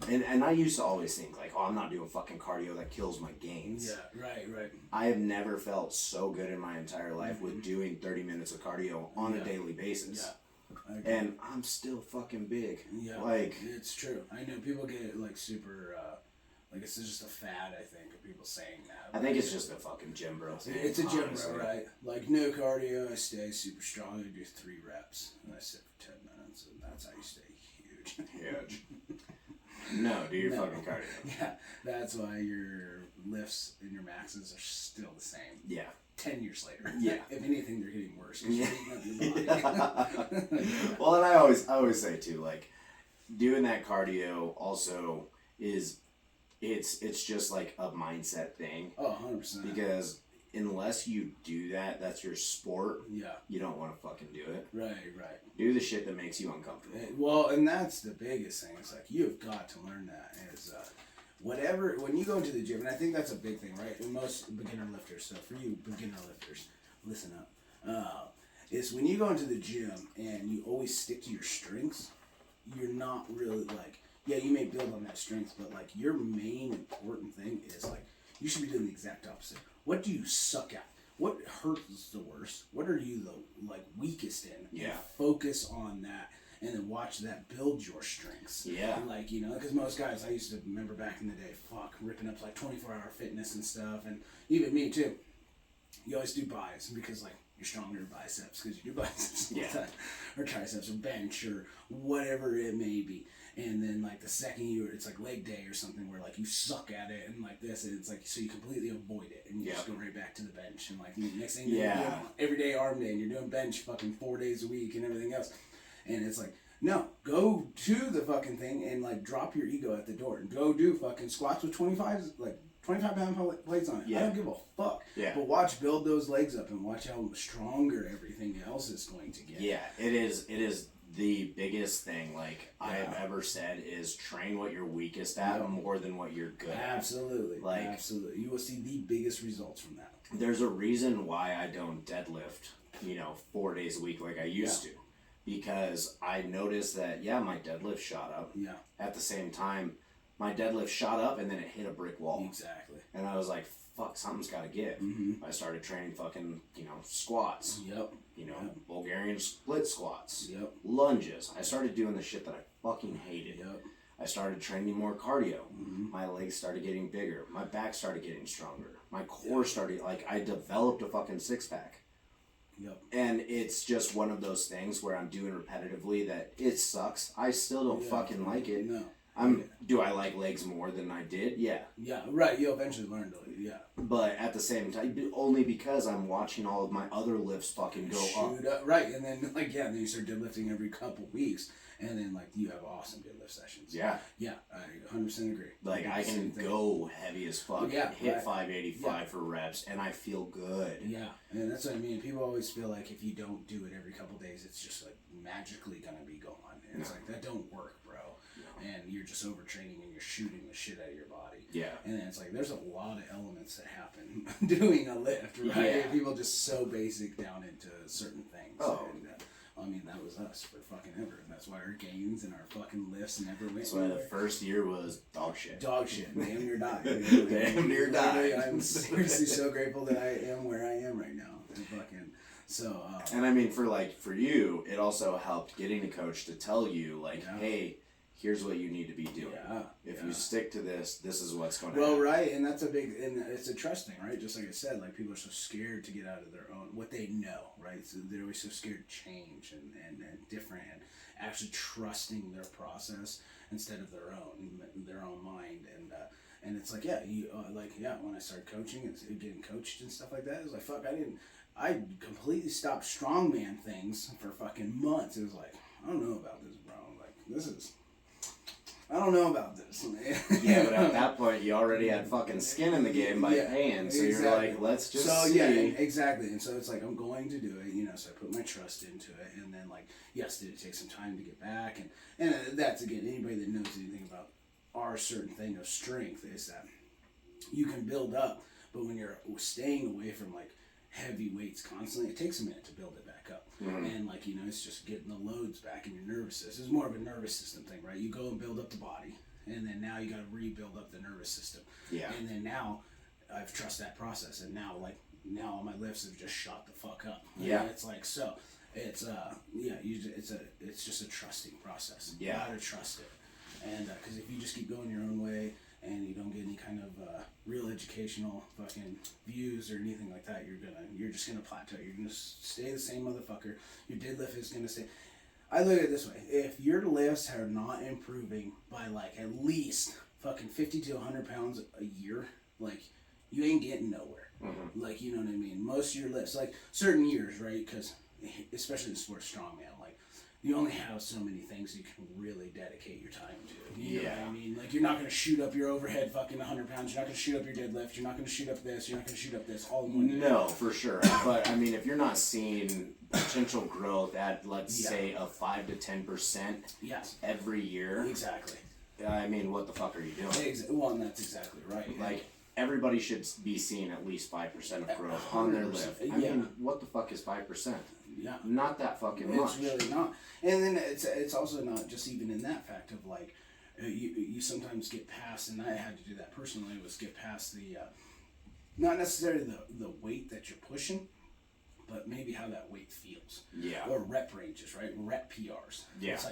and I used to always think like, oh, I'm not doing fucking cardio, that kills my gains. Yeah. Right. I have never felt so good in my entire life with doing 30 minutes of cardio on Yeah. a daily basis. Yeah. I agree. And I'm still fucking big. Yeah, Like, it's true. I know people get like super, like it's just a fad. I think of people saying that. I think it's just a fucking gym bro thing. It's a gym honestly. bro, right? Like no cardio. I stay super strong. I do 3 reps and I sit for 10 minutes, and that's how you stay huge. Huge. No, do your No. fucking cardio. Yeah, that's why your lifts and your maxes are still the same. Yeah. 10 years later. Yeah. If anything, they're getting worse because Yeah. you're eating up your body. Well, and I always say too, like, doing that cardio also is, it's just like a mindset thing, Oh, 100%. because unless you do that, that's your sport, Yeah. you don't want to fucking do it. Right. Do the shit that makes you uncomfortable. Well, and that's the biggest thing. It's like you've got to learn that is whatever when you go into the gym, and I think that's a big thing, right? And most beginner lifters. So for you beginner lifters, listen up. Is when you go into the gym and you always stick to your strengths, you're not really like, yeah, you may build on that strength, but like your main important thing is like you should be doing the exact opposite. What do you suck at? What hurts the worst? What are you the like weakest in? Yeah. And focus on that and then watch that build your strengths. Yeah. Like, you know, because most guys, I used to remember back in the day, ripping up like 24-hour fitness and stuff, and even me too. You always do buys because like you're stronger in biceps because you do biceps all the time, or triceps or bench or whatever it may be. And then like the second it's like leg day or something where like you suck at it and like this, and it's like so you completely avoid it and you just go right back to the bench, and like next thing you're doing everyday arm day and you're doing bench fucking 4 days a week and everything else, and it's like, no, go to the fucking thing and like drop your ego at the door and go do fucking squats with 25 pound plates on it. I don't give a fuck. But watch build those legs up and watch how stronger everything else is going to get. Yeah, it is the biggest thing like I have ever said is train what you're weakest at more than what you're good at. Absolutely. Like, absolutely. You will see the biggest results from that. There's a reason why I don't deadlift, 4 days a week like I used to. Because I noticed that, my deadlift shot up. Yeah. At the same time, my deadlift shot up and then it hit a brick wall. Exactly. And I was like, fuck, something's got to give. Mm-hmm. I started training fucking, squats. Yep. Bulgarian split squats. Yep. Lunges. I started doing the shit that I fucking hated. Yep. I started training more cardio. Mm-hmm. My legs started getting bigger. My back started getting stronger. My core started, I developed a fucking six-pack. Yep. And it's just one of those things where I'm doing repetitively that it sucks. I still don't fucking like it. No. Do I like legs more than I did? Yeah. Yeah, right. You'll eventually learn to, But at the same time, only because I'm watching all of my other lifts fucking go up. Right, and then, then you start deadlifting every couple weeks, and then, you have awesome deadlift sessions. Yeah. Yeah, I 100% agree. I can go heavy as fuck, hit 585 for reps, and I feel good. Yeah, and that's what I mean. People always feel like if you don't do it every couple days, it's just, magically gonna be gone. And it's that don't work, bro. And you're just overtraining and you're shooting the shit out of your body. Yeah. And then it's there's a lot of elements that happen doing a lift, right? Yeah. People just so basic down into certain things. Oh. And, that was us for fucking ever. And that's why our gains and our fucking lifts never went That's why the first year was dog shit. Dog shit. Damn near died. Damn near died. I'm seriously so grateful that I am where I am right now. And fucking... So, and for you, it also helped getting a coach to tell you, hey, here's what you need to be doing. Yeah, if you stick to this, this is what's going to happen. Well, right, and that's and it's a trust thing, right? Just like I said, people are so scared to get out of their own, what they know, right? So they're always so scared to change and different, and actually trusting their process instead of their own mind. And it's when I started coaching and getting coached and stuff like that, it was fuck, I completely stopped strongman things for fucking months. It was I don't know about this, bro. I don't know about this. Yeah, but at that point, you already had fucking skin in the game by paying. So exactly. You're let's just see. Yeah, exactly. And so it's I'm going to do it, so I put my trust into it. And then, yes, did it take some time to get back? And that's, again, anybody that knows anything about our certain thing of strength is that you can build up, but when you're staying away from, heavy weights constantly, it takes a minute to build it back up. Mm-hmm. And it's just getting the loads back in your nervous system. It's more of a nervous system thing, right? You go and build up the body, and then now you got to rebuild up the nervous system. Yeah. And then now I've trusted that process, and now now all my lifts have just shot the fuck up. Yeah. And it's so it's it's just a trusting process. You gotta trust it, and because if you just keep going your own way and you don't get any kind of real educational fucking views or anything like that, you're just gonna plateau. You're gonna stay the same motherfucker. Your deadlift is gonna stay. I look at it this way: if your lifts are not improving by at least fucking 50 to 100 pounds a year, you ain't getting nowhere. Mm-hmm. You know what I mean? Most of your lifts, certain years, right? Because especially in sports strongman, you only have so many things you can really dedicate your time to. You know what I mean? You're not going to shoot up your overhead fucking 100 pounds. You're not going to shoot up your deadlift. You're not going to shoot up this. You're not going to shoot up this all in one day. No, for sure. But, if you're not seeing potential growth at, let's say, a 5 to 10% every year. Exactly. What the fuck are you doing? Well, and that's exactly right. Everybody should be seeing at least 5% of growth on their lift. What the fuck is 5%? Yeah. Not that fucking much. It's really not. And then it's also not just even in that fact of you sometimes get past, and I had to do that personally, was get past the not necessarily the weight that you're pushing, but maybe how that weight feels. Yeah. Or rep ranges, right? Rep PRs. Yeah. It's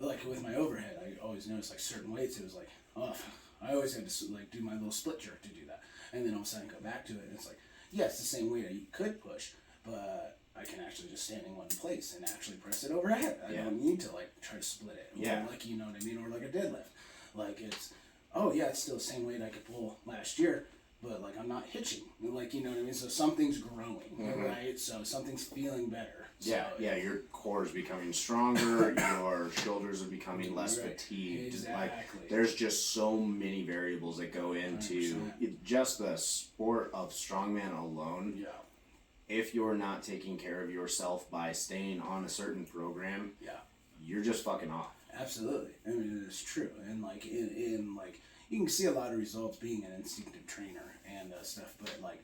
like with my overhead, I always noticed like certain weights, it was like, oh, I always had to like do my little split jerk to do that. And then all of a sudden go back to it, and it's like, yeah, it's the same weight I could push, but I can actually just stand in one place and actually press it overhead. I don't need to like try to split it. Yeah. Or like, you know what I mean? Or like a deadlift. Like it's, oh yeah, it's still the same weight I could pull last year, but like I'm not hitching. Like, you know what I mean? So something's growing, right? So something's feeling better. Yeah, So yeah, your core is becoming stronger, your shoulders are becoming less fatigued. Exactly. Like, there's just so many variables that go into 100%. just the sport of strongman alone. Yeah. If you're not taking care of yourself by staying on a certain program, Yeah. you're just fucking off. Absolutely. I mean, it's true. And like in like you can see a lot of results being an instinctive trainer and stuff, but like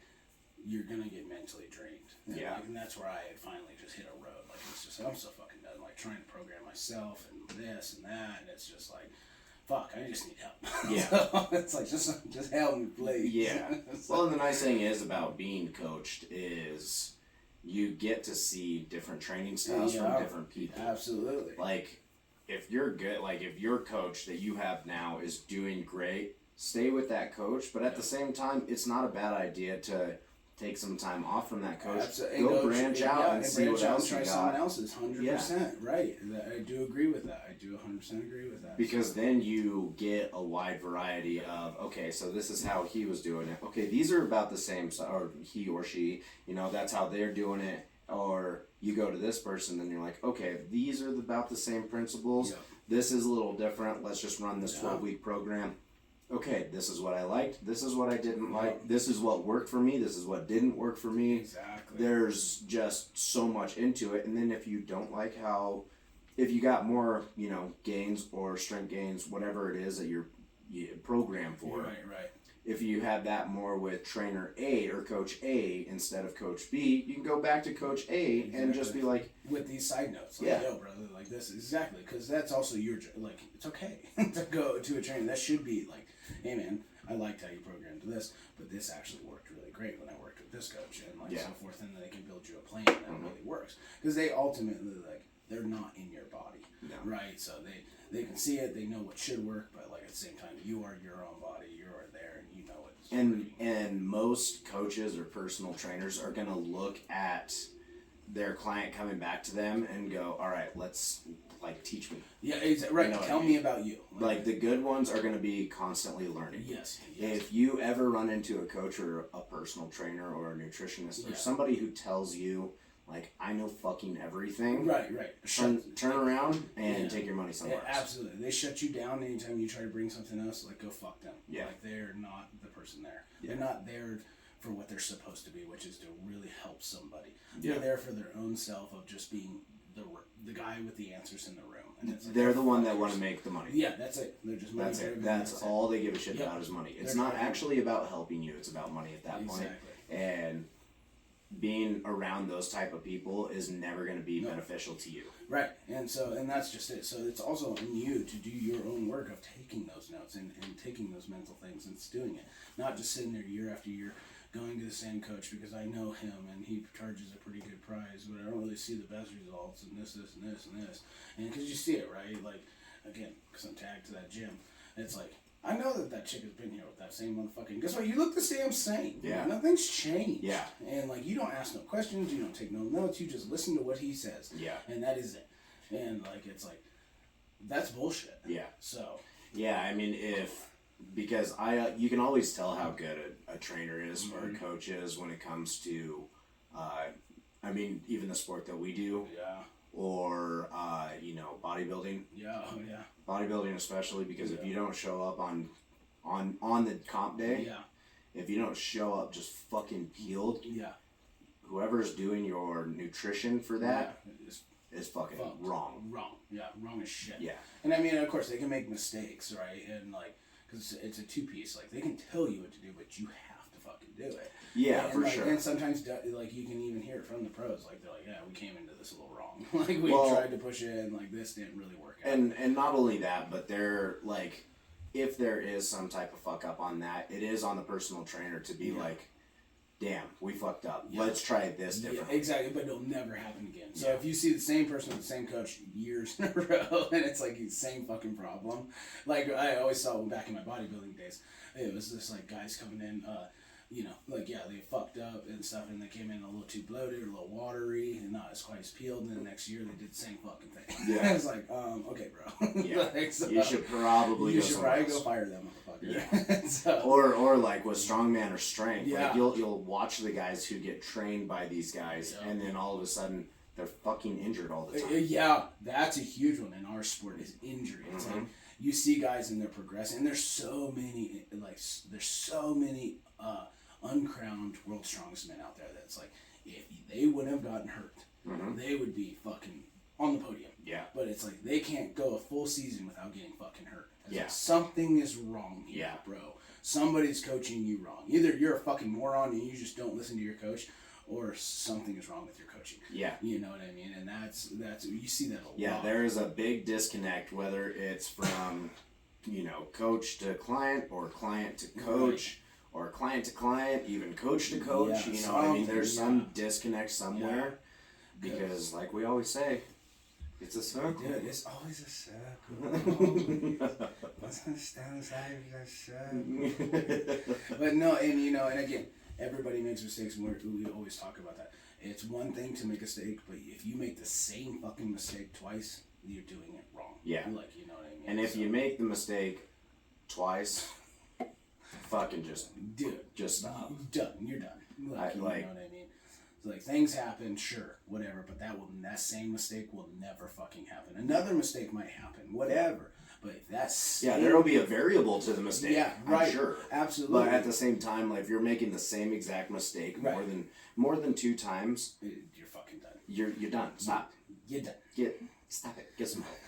you're gonna get mentally drained. And, Yeah. like, and that's where I finally just hit a road. Like it's just I'm so fucking done. Like trying to program myself and this and that, and it's just like, fuck, I just need help. Yeah. So it's like just help me, please. Yeah. It's Well, like- and the nice thing is about being coached is you get to see different training styles Yeah. from different people. Absolutely. Like, if you're good, like if your coach that you have now is doing great, stay with that coach. But at the same time, it's not a bad idea to take some time off from that coach. Absolutely. Go branch out and see what else you try got. someone else's. 100%. Right. I do agree with that. I do 100% agree with that. Because then you get a wide variety of, okay, so this is how he was doing it. Okay, these are about the same, or he or she, you know, that's how they're doing it. Or you go to this person and you're like, okay, these are about the same principles. Yeah. This is a little different. Let's just run this 12-week program. Okay, this is what I liked. This is what I didn't like. This is what worked for me. This is what didn't work for me. Exactly. There's just so much into it. And then if you don't like how, if you got more, you know, gains or strength gains, whatever it is that you program for, Right. if you have that more with trainer A or coach A instead of coach B, you can go back to coach A and just be like, With these side notes, like, Yeah. yo, brother, like this, exactly, because that's also your, like, it's okay to go to a trainer. That should be like, hey man, I liked how you programmed this, but this actually worked really great when I worked with this coach, and like so forth, and then they can build you a plan that really works, because they ultimately, like, they're not in your body, right? So they can see it, they know what should work, but like at the same time, you are your own body, you are there, and you know what's working. and most coaches or personal trainers are going to look at their client coming back to them and go, all right, let's like teach me. Yeah, right. You know what Tell I me mean? about you. Like the good ones are going to be constantly learning. Yes. If you ever run into a coach or a personal trainer or a nutritionist or somebody who tells you like, I know fucking everything, Right. turn around and take your money somewhere else. Absolutely. They shut you down anytime you try to bring something else. Like, go fuck them. Yeah. Like, they're not the person there. Yeah. They're not there for what they're supposed to be, which is to really help somebody. Yeah. They're there for their own self of just being the guy with the answers in the room. And it's like, They're the one that want to make the money. Yeah, that's it. They're just money That's it. driven. That's all they give a shit Yep. about is money. It's They're not driving. actually about helping you. It's about money at that point. Exactly. And being around those type of people is never going to be beneficial to you. Right, and that's just it. So it's also on you to do your own work of taking those notes and taking those mental things and doing it. Not just sitting there year after year going to the same coach because I know him and he charges a pretty good price, but I don't really see the best results and this and this. And because you see it, right? Like, again, because I'm tagged to that gym, it's like, I know that chick has been here with that same motherfucking. Guess what? You look the same. Yeah. Nothing's changed. Yeah. And like, you don't ask no questions. You don't take no notes. You just listen to what he says. Yeah. And that is it. And like, it's like, that's bullshit. Yeah. So. Yeah, I mean, because you can always tell how good a trainer is or a coach is when it comes to, I mean, even the sport that we do. Yeah. Or, bodybuilding. Yeah. Bodybuilding especially, because if you don't show up on the comp day, Yeah. if you don't show up just fucking peeled, Yeah. whoever's doing your nutrition for that It's is fucking fucked. wrong. Wrong. Yeah. Wrong as shit. Yeah. And I mean, of course, they can make mistakes, right? And like, because it's a two-piece. Like, they can tell you what to do, but you have to fucking do it. Yeah, and for like, sure. And sometimes, like, you can even hear it from the pros. Like, they're like, yeah, we came into this a little wrong. Like, we tried to push it, and like, this didn't really work out. And not only that, but they're like, if there is some type of fuck up on that, it is on the personal trainer to be like, damn, we fucked up. Yeah. Let's try this Yeah, differently. exactly, but it'll never happen again. So Yeah. if you see the same person with the same coach years in a row, and it's like the same fucking problem, like I always saw back in my bodybuilding days, it was just like guys coming in, you know, like yeah, they fucked up and stuff, and they came in a little too bloated, or a little watery, and not as quite as peeled. And then the next year they did the same fucking thing. Yeah. It's like, okay, bro. Yeah. Like, so, You should probably you go should somewhere probably else. go fire them, motherfucker. Yeah. So, Or like with strongman or strength, Yeah. like you'll watch the guys who get trained by these guys, Yeah. and then all of a sudden they're fucking injured all the time. yeah, that's a huge one in our sport is injury. It's Mhm. like you see guys and they're progressing. And there's so many uncrowned world strongest men out there that's like if they wouldn't have gotten hurt, Mhm. they would be fucking on the podium. Yeah. But it's like they can't go a full season without getting fucking hurt. It's Yeah. like, something is wrong here, Yeah. bro. Somebody's coaching you wrong. Either you're a fucking moron and you just don't listen to your coach, or something is wrong with your coaching. Yeah. You know what I mean? And that's you see that a Yeah, lot. there is a big disconnect, whether it's from, coach to client, or client to coach, or client to client, even coach to coach. Yeah, You know what I mean? There's something, some disconnect somewhere, because like we always say, it's a circle. Dude, it's always a circle. What's gonna stand inside of that circle? But no, and again, everybody makes mistakes, and we always talk about that. It's one thing to make a mistake, but if you make the same fucking mistake twice, you're doing it wrong. Yeah. Like, you know what I mean? And if you make the mistake twice, fucking just stop. You're done. Like, you like- know what I mean? It's like, things happen, sure, whatever, but that same mistake will never fucking happen. Another mistake might happen, whatever. But if that's Yeah, there will be a variable to the mistake. Yeah, I'm right. sure. Absolutely. But at the same time, like if you're making the same exact mistake Right. more than 2 times, you're fucking done. you're done. Stop. You're done. Stop it. Get some help.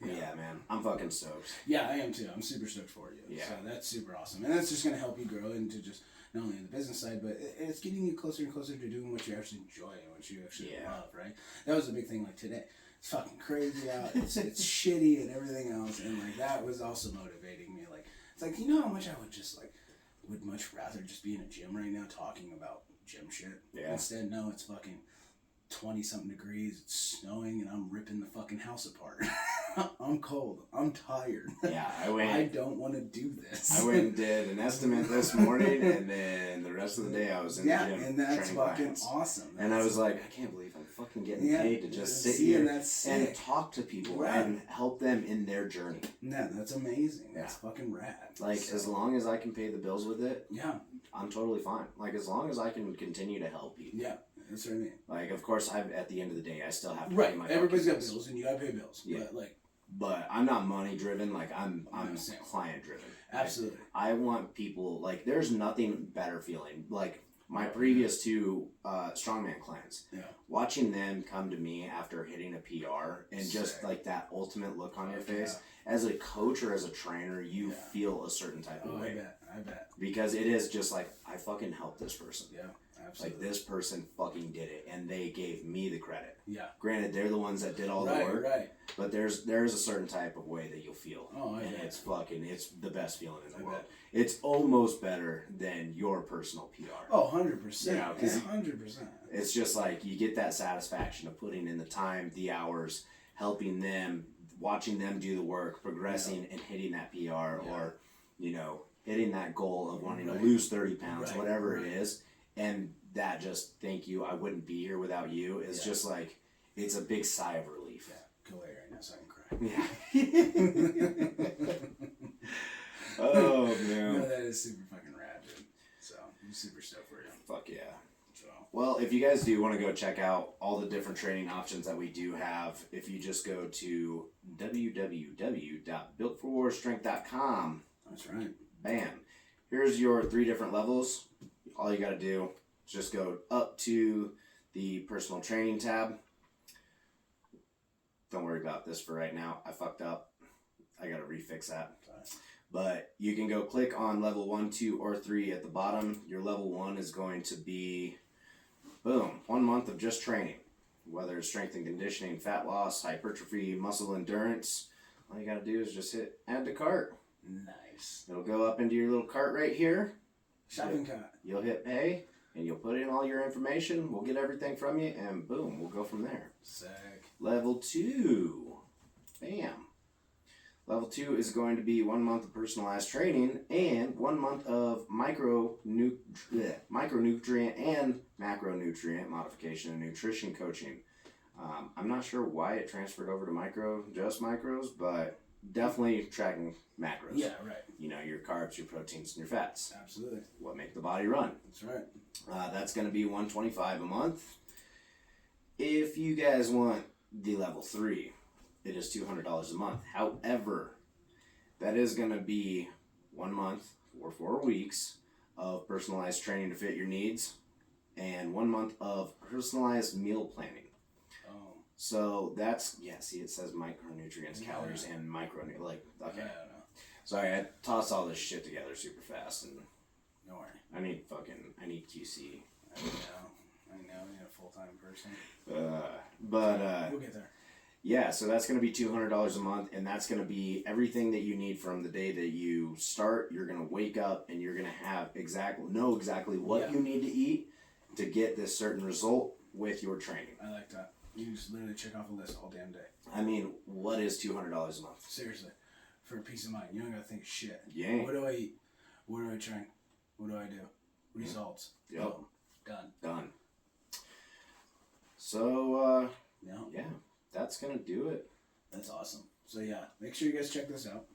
Yeah, man, I'm fucking stoked. Yeah, I am too. I'm super stoked for you. Yeah. So that's super awesome. And that's just going to help you grow into just not only the business side, but it's getting you closer and closer to doing what you actually enjoy and what you actually Yeah. love, right? That was a big thing like today. It's fucking crazy out. It's shitty and everything else. And like that was also motivating me. Like, it's like, you know how much I would much rather just be in a gym right now talking about gym shit. Yeah. Instead, no, it's fucking 20-something degrees, it's snowing, and I'm ripping the fucking house apart. I'm cold. I'm tired. Yeah, I don't want to do this. I went and did an estimate this morning, and then the rest of the day I was in the gym and that's training fucking clients. awesome. And I was like, I can't believe I'm fucking getting paid to just sit see, here and that's sick. talk to people Right. and help them in their journey. Yeah, that's amazing. That's Yeah. fucking rad. Like, So, as long as I can pay the bills with it, yeah, I'm totally fine. Like, as long as I can continue to help people. yeah, that's what I mean. Like, of course, at the end of the day, I still have to pay Right, my everybody's fucking got bills, and you gotta pay bills. Yeah. But like, But I'm not money driven. Like, I'm No, same. client driven. absolutely. I want people, like, there's nothing better feeling. Like, my previous 2 strongman clients, Yeah. watching them come to me after hitting a PR and just Sick. like that ultimate look on your Fuck face. As a coach or as a trainer, you Yeah. feel a certain type of Oh, way. I bet. Because it is just like, I fucking helped this person. Yeah, Like, absolutely. this person fucking did it, and they gave me the credit. Yeah. Granted, they're the ones that did all the work, Right. but there's a certain type of way that you'll feel. Oh, I and bet. it's the best feeling in the I world. bet. It's almost better than your personal PR. Oh, 100%. Yeah, 'cause 100%. It's just like you get that satisfaction of putting in the time, the hours, helping them, watching them do the work, progressing and hitting that PR, Yeah. or hitting that goal of wanting Right. to lose 30 pounds, Right, whatever right. it is. And that just, thank you, I wouldn't be here without you, is Yeah. just like, it's a big sigh of relief. Yeah, go away right now so I can cry. Yeah. Oh, man. No, that is super fucking rad, dude. So, I'm super stoked for you. Fuck yeah. So, Well, if you guys do want to go check out all the different training options that we do have, if you just go to www.builtforwarstrength.com, that's right. bam, here's your 3 different levels. All you got to do is just go up to the personal training tab. Don't worry about this for right now. I fucked up. I got to refix that. Sorry. But you can go click on level 1, 2, or 3 at the bottom. Your level 1 is going to be, boom, 1 month of just training. Whether it's strength and conditioning, fat loss, hypertrophy, muscle endurance, all you got to do is just hit add to cart. Nice. It'll go up into your little cart right here. Shopping cart. You'll hit pay, and you'll put in all your information. We'll get everything from you, and boom, we'll go from there. Sick. Level 2. Bam. Level 2 is going to be 1 month of personalized training and 1 month of micronutrient and macronutrient modification and nutrition coaching. I'm not sure why it transferred over to just micros, but definitely tracking macros. Yeah, right. You know, your carbs, your proteins, and your fats. Absolutely. What make the body run. That's right. That's going to be $125 a month. If you guys want the level 3, it is $200 a month. However, that is going to be 1 month or 4 weeks of personalized training to fit your needs and 1 month of personalized meal planning. Oh. So that's, see, it says micronutrients, calories, and okay. Yeah, I don't know. Sorry, I tossed all this shit together super fast, and Don't worry. I need QC. I know. You're a full-time person. We'll get there. Yeah, so that's going to be $200 a month, and that's going to be everything that you need from the day that you start. You're going to wake up, and you're going to know exactly what you need to eat to get this certain result with your training. I like that. You can just literally check off a list all damn day. I mean, what is $200 a month? Seriously. For peace of mind. You don't got to think of shit. Yeah. What do I eat? What do I train? What do I do? Results. Yep. Boom. Done. So, No. yeah, that's going to do it. That's awesome. So yeah, make sure you guys check this out.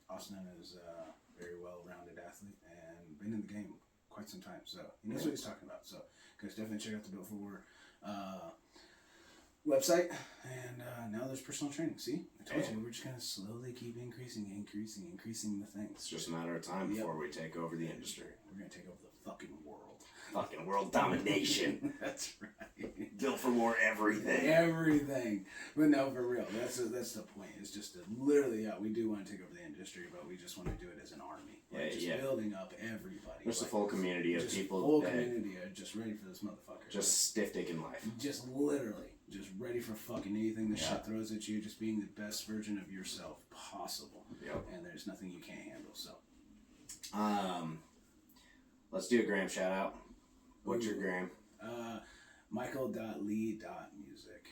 Austin is a very well-rounded athlete and been in the game quite some time, so he knows what he's talking about. So guys, definitely check out the Built for War website. And now there's personal training. See, I told you, we're just gonna slowly keep increasing the things. It's just a matter of time before we take over the industry. We're gonna take over the fucking world. Fucking world domination. That's right. Built for War everything. Everything. But no, for real. That's the point. It's just to literally, we do want to take over the industry, but we just want to do it as an army. Like, building up everybody. There's a full community of people. Full community are just ready for this motherfucker. Just stiff dicking life. Just literally. Just ready for fucking anything the shit throws at you. Just being the best version of yourself possible. Yep. And there's nothing you can't handle, so. Let's do a gram shout out. What's your gram? Michael.lee.music.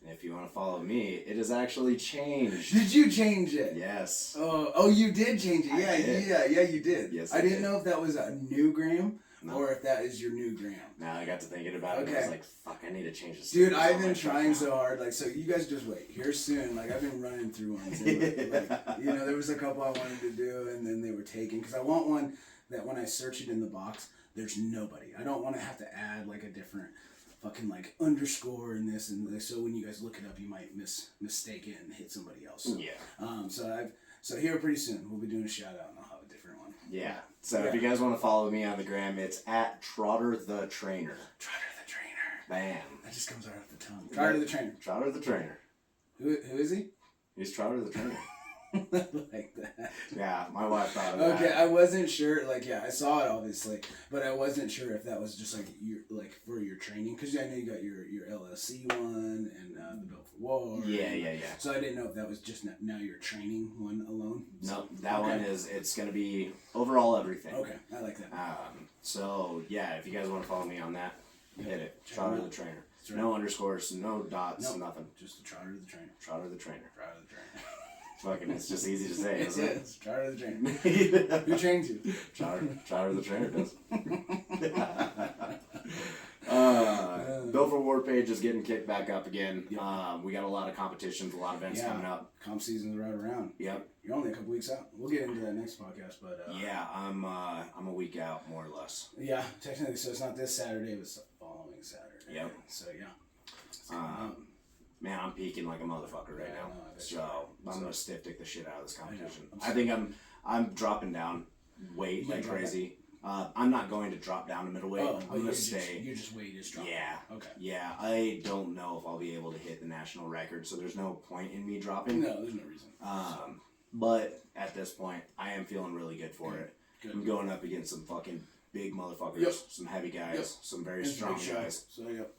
And if you want to follow me, it has actually changed. Did you change it? Yes. Oh, you did change it. Yeah, you did. Yes, I didn't know if that was a new gram No. or if that is your new gram. Now I got to thinking about it. And I was like, fuck, I need to change this. Dude, I've been trying so hard. Like, so you guys just wait. Here soon. Like, I've been running through ones. And, there was a couple I wanted to do, and then they were taken. Because I want one that when I search it in the box, there's nobody. I don't want to have to add, like, a different fucking, like, underscore in this. And so when you guys look it up, you might mistake it and hit somebody else. So, yeah. So here pretty soon, we'll be doing a shout out, and I'll have a different one. Yeah. So if you guys want to follow me on the gram, it's at Trotter the Trainer. Trotter the Trainer. Bam. That just comes right off the tongue. Trotter the Trainer. Trotter the Trainer. Who is he? He's Trotter the Trainer. Like that. Yeah, my wife thought of that. Okay, I wasn't sure. Like, I saw it obviously, but I wasn't sure if that was just like for your training, because I know you got your LSC one and the Built for War. Yeah. So I didn't know if that was just now your training one alone. No, that one it's gonna be overall everything. Okay, I like that. So yeah, if you guys want to follow me on that, hit it. Trotter the Trainer. Right. No underscores, no dots, nothing. Just the Trotter the Trainer. Trotter the Trainer. Trotter the Trainer. Fucking, it's just easy to say, isn't it? It's Trotter the Trainer. Who trains you? Trotter the Trainer does. Built for War page is getting kicked back up again. Yep. We got a lot of competitions, a lot of events coming up. Comp season's right around. Yep. You're only a couple weeks out. We'll get into that next podcast, but yeah, I'm a week out more or less. Yeah, technically, so it's not this Saturday, but it's the following Saturday. Yep. So yeah. Man, I'm peaking like a motherfucker right now. So I'm gonna stiff dick the shit out of this competition. I think I'm dropping down weight like crazy. I'm not going to drop down to middleweight. I'm gonna stay. You're just weight is dropping. Yeah. Okay. Yeah, I don't know if I'll be able to hit the national record, so there's no point in me dropping. No, there's no reason. But at this point, I am feeling really good for it. Good. I'm going up against some fucking big motherfuckers, some heavy guys, some very strong guys. So yep.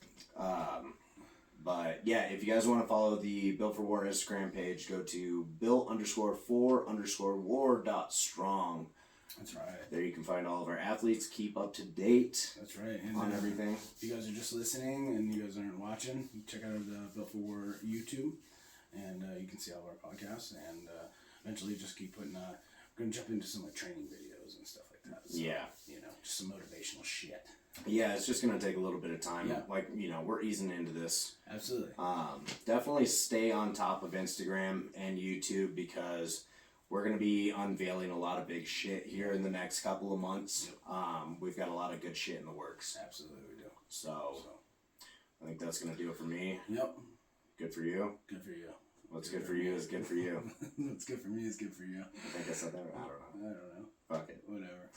But yeah, if you guys want to follow the Built for War Instagram page, go to built_for_war.strong. That's right. There you can find all of our athletes, keep up to date That's right. And on everything. If you guys are just listening and you guys aren't watching, check out the Built for War YouTube, and you can see all of our podcasts. And eventually, just keep putting. We're gonna jump into some like training videos and stuff like that. So, Yeah. You know, just some motivational shit. Yeah, it's just gonna take a little bit of time. Yeah. Like, you know, we're easing into this. Absolutely. Definitely stay on top of Instagram and YouTube because we're going to be unveiling a lot of big shit here in the next couple of months. Yep. We've got a lot of good shit in the works. Absolutely, we do. So I think that's going to do it for me. Yep. Good for you. Good for you. What's good for you is good for you. What's good for me is good for you. I think I said that. I don't know. Fuck it. Whatever.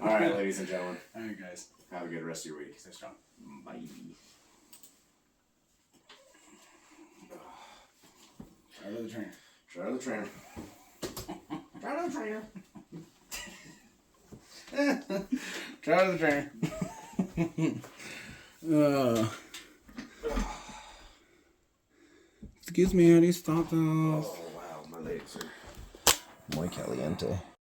All right, ladies and gentlemen. All right, guys. Have a good rest of your week. Stay strong. Bye. Shout out to the trainer. Shout out to the trainer. Shout out to the trainer. Shout out to the trainer. Excuse me, how do you stop those? Oh, wow. My legs are muy caliente.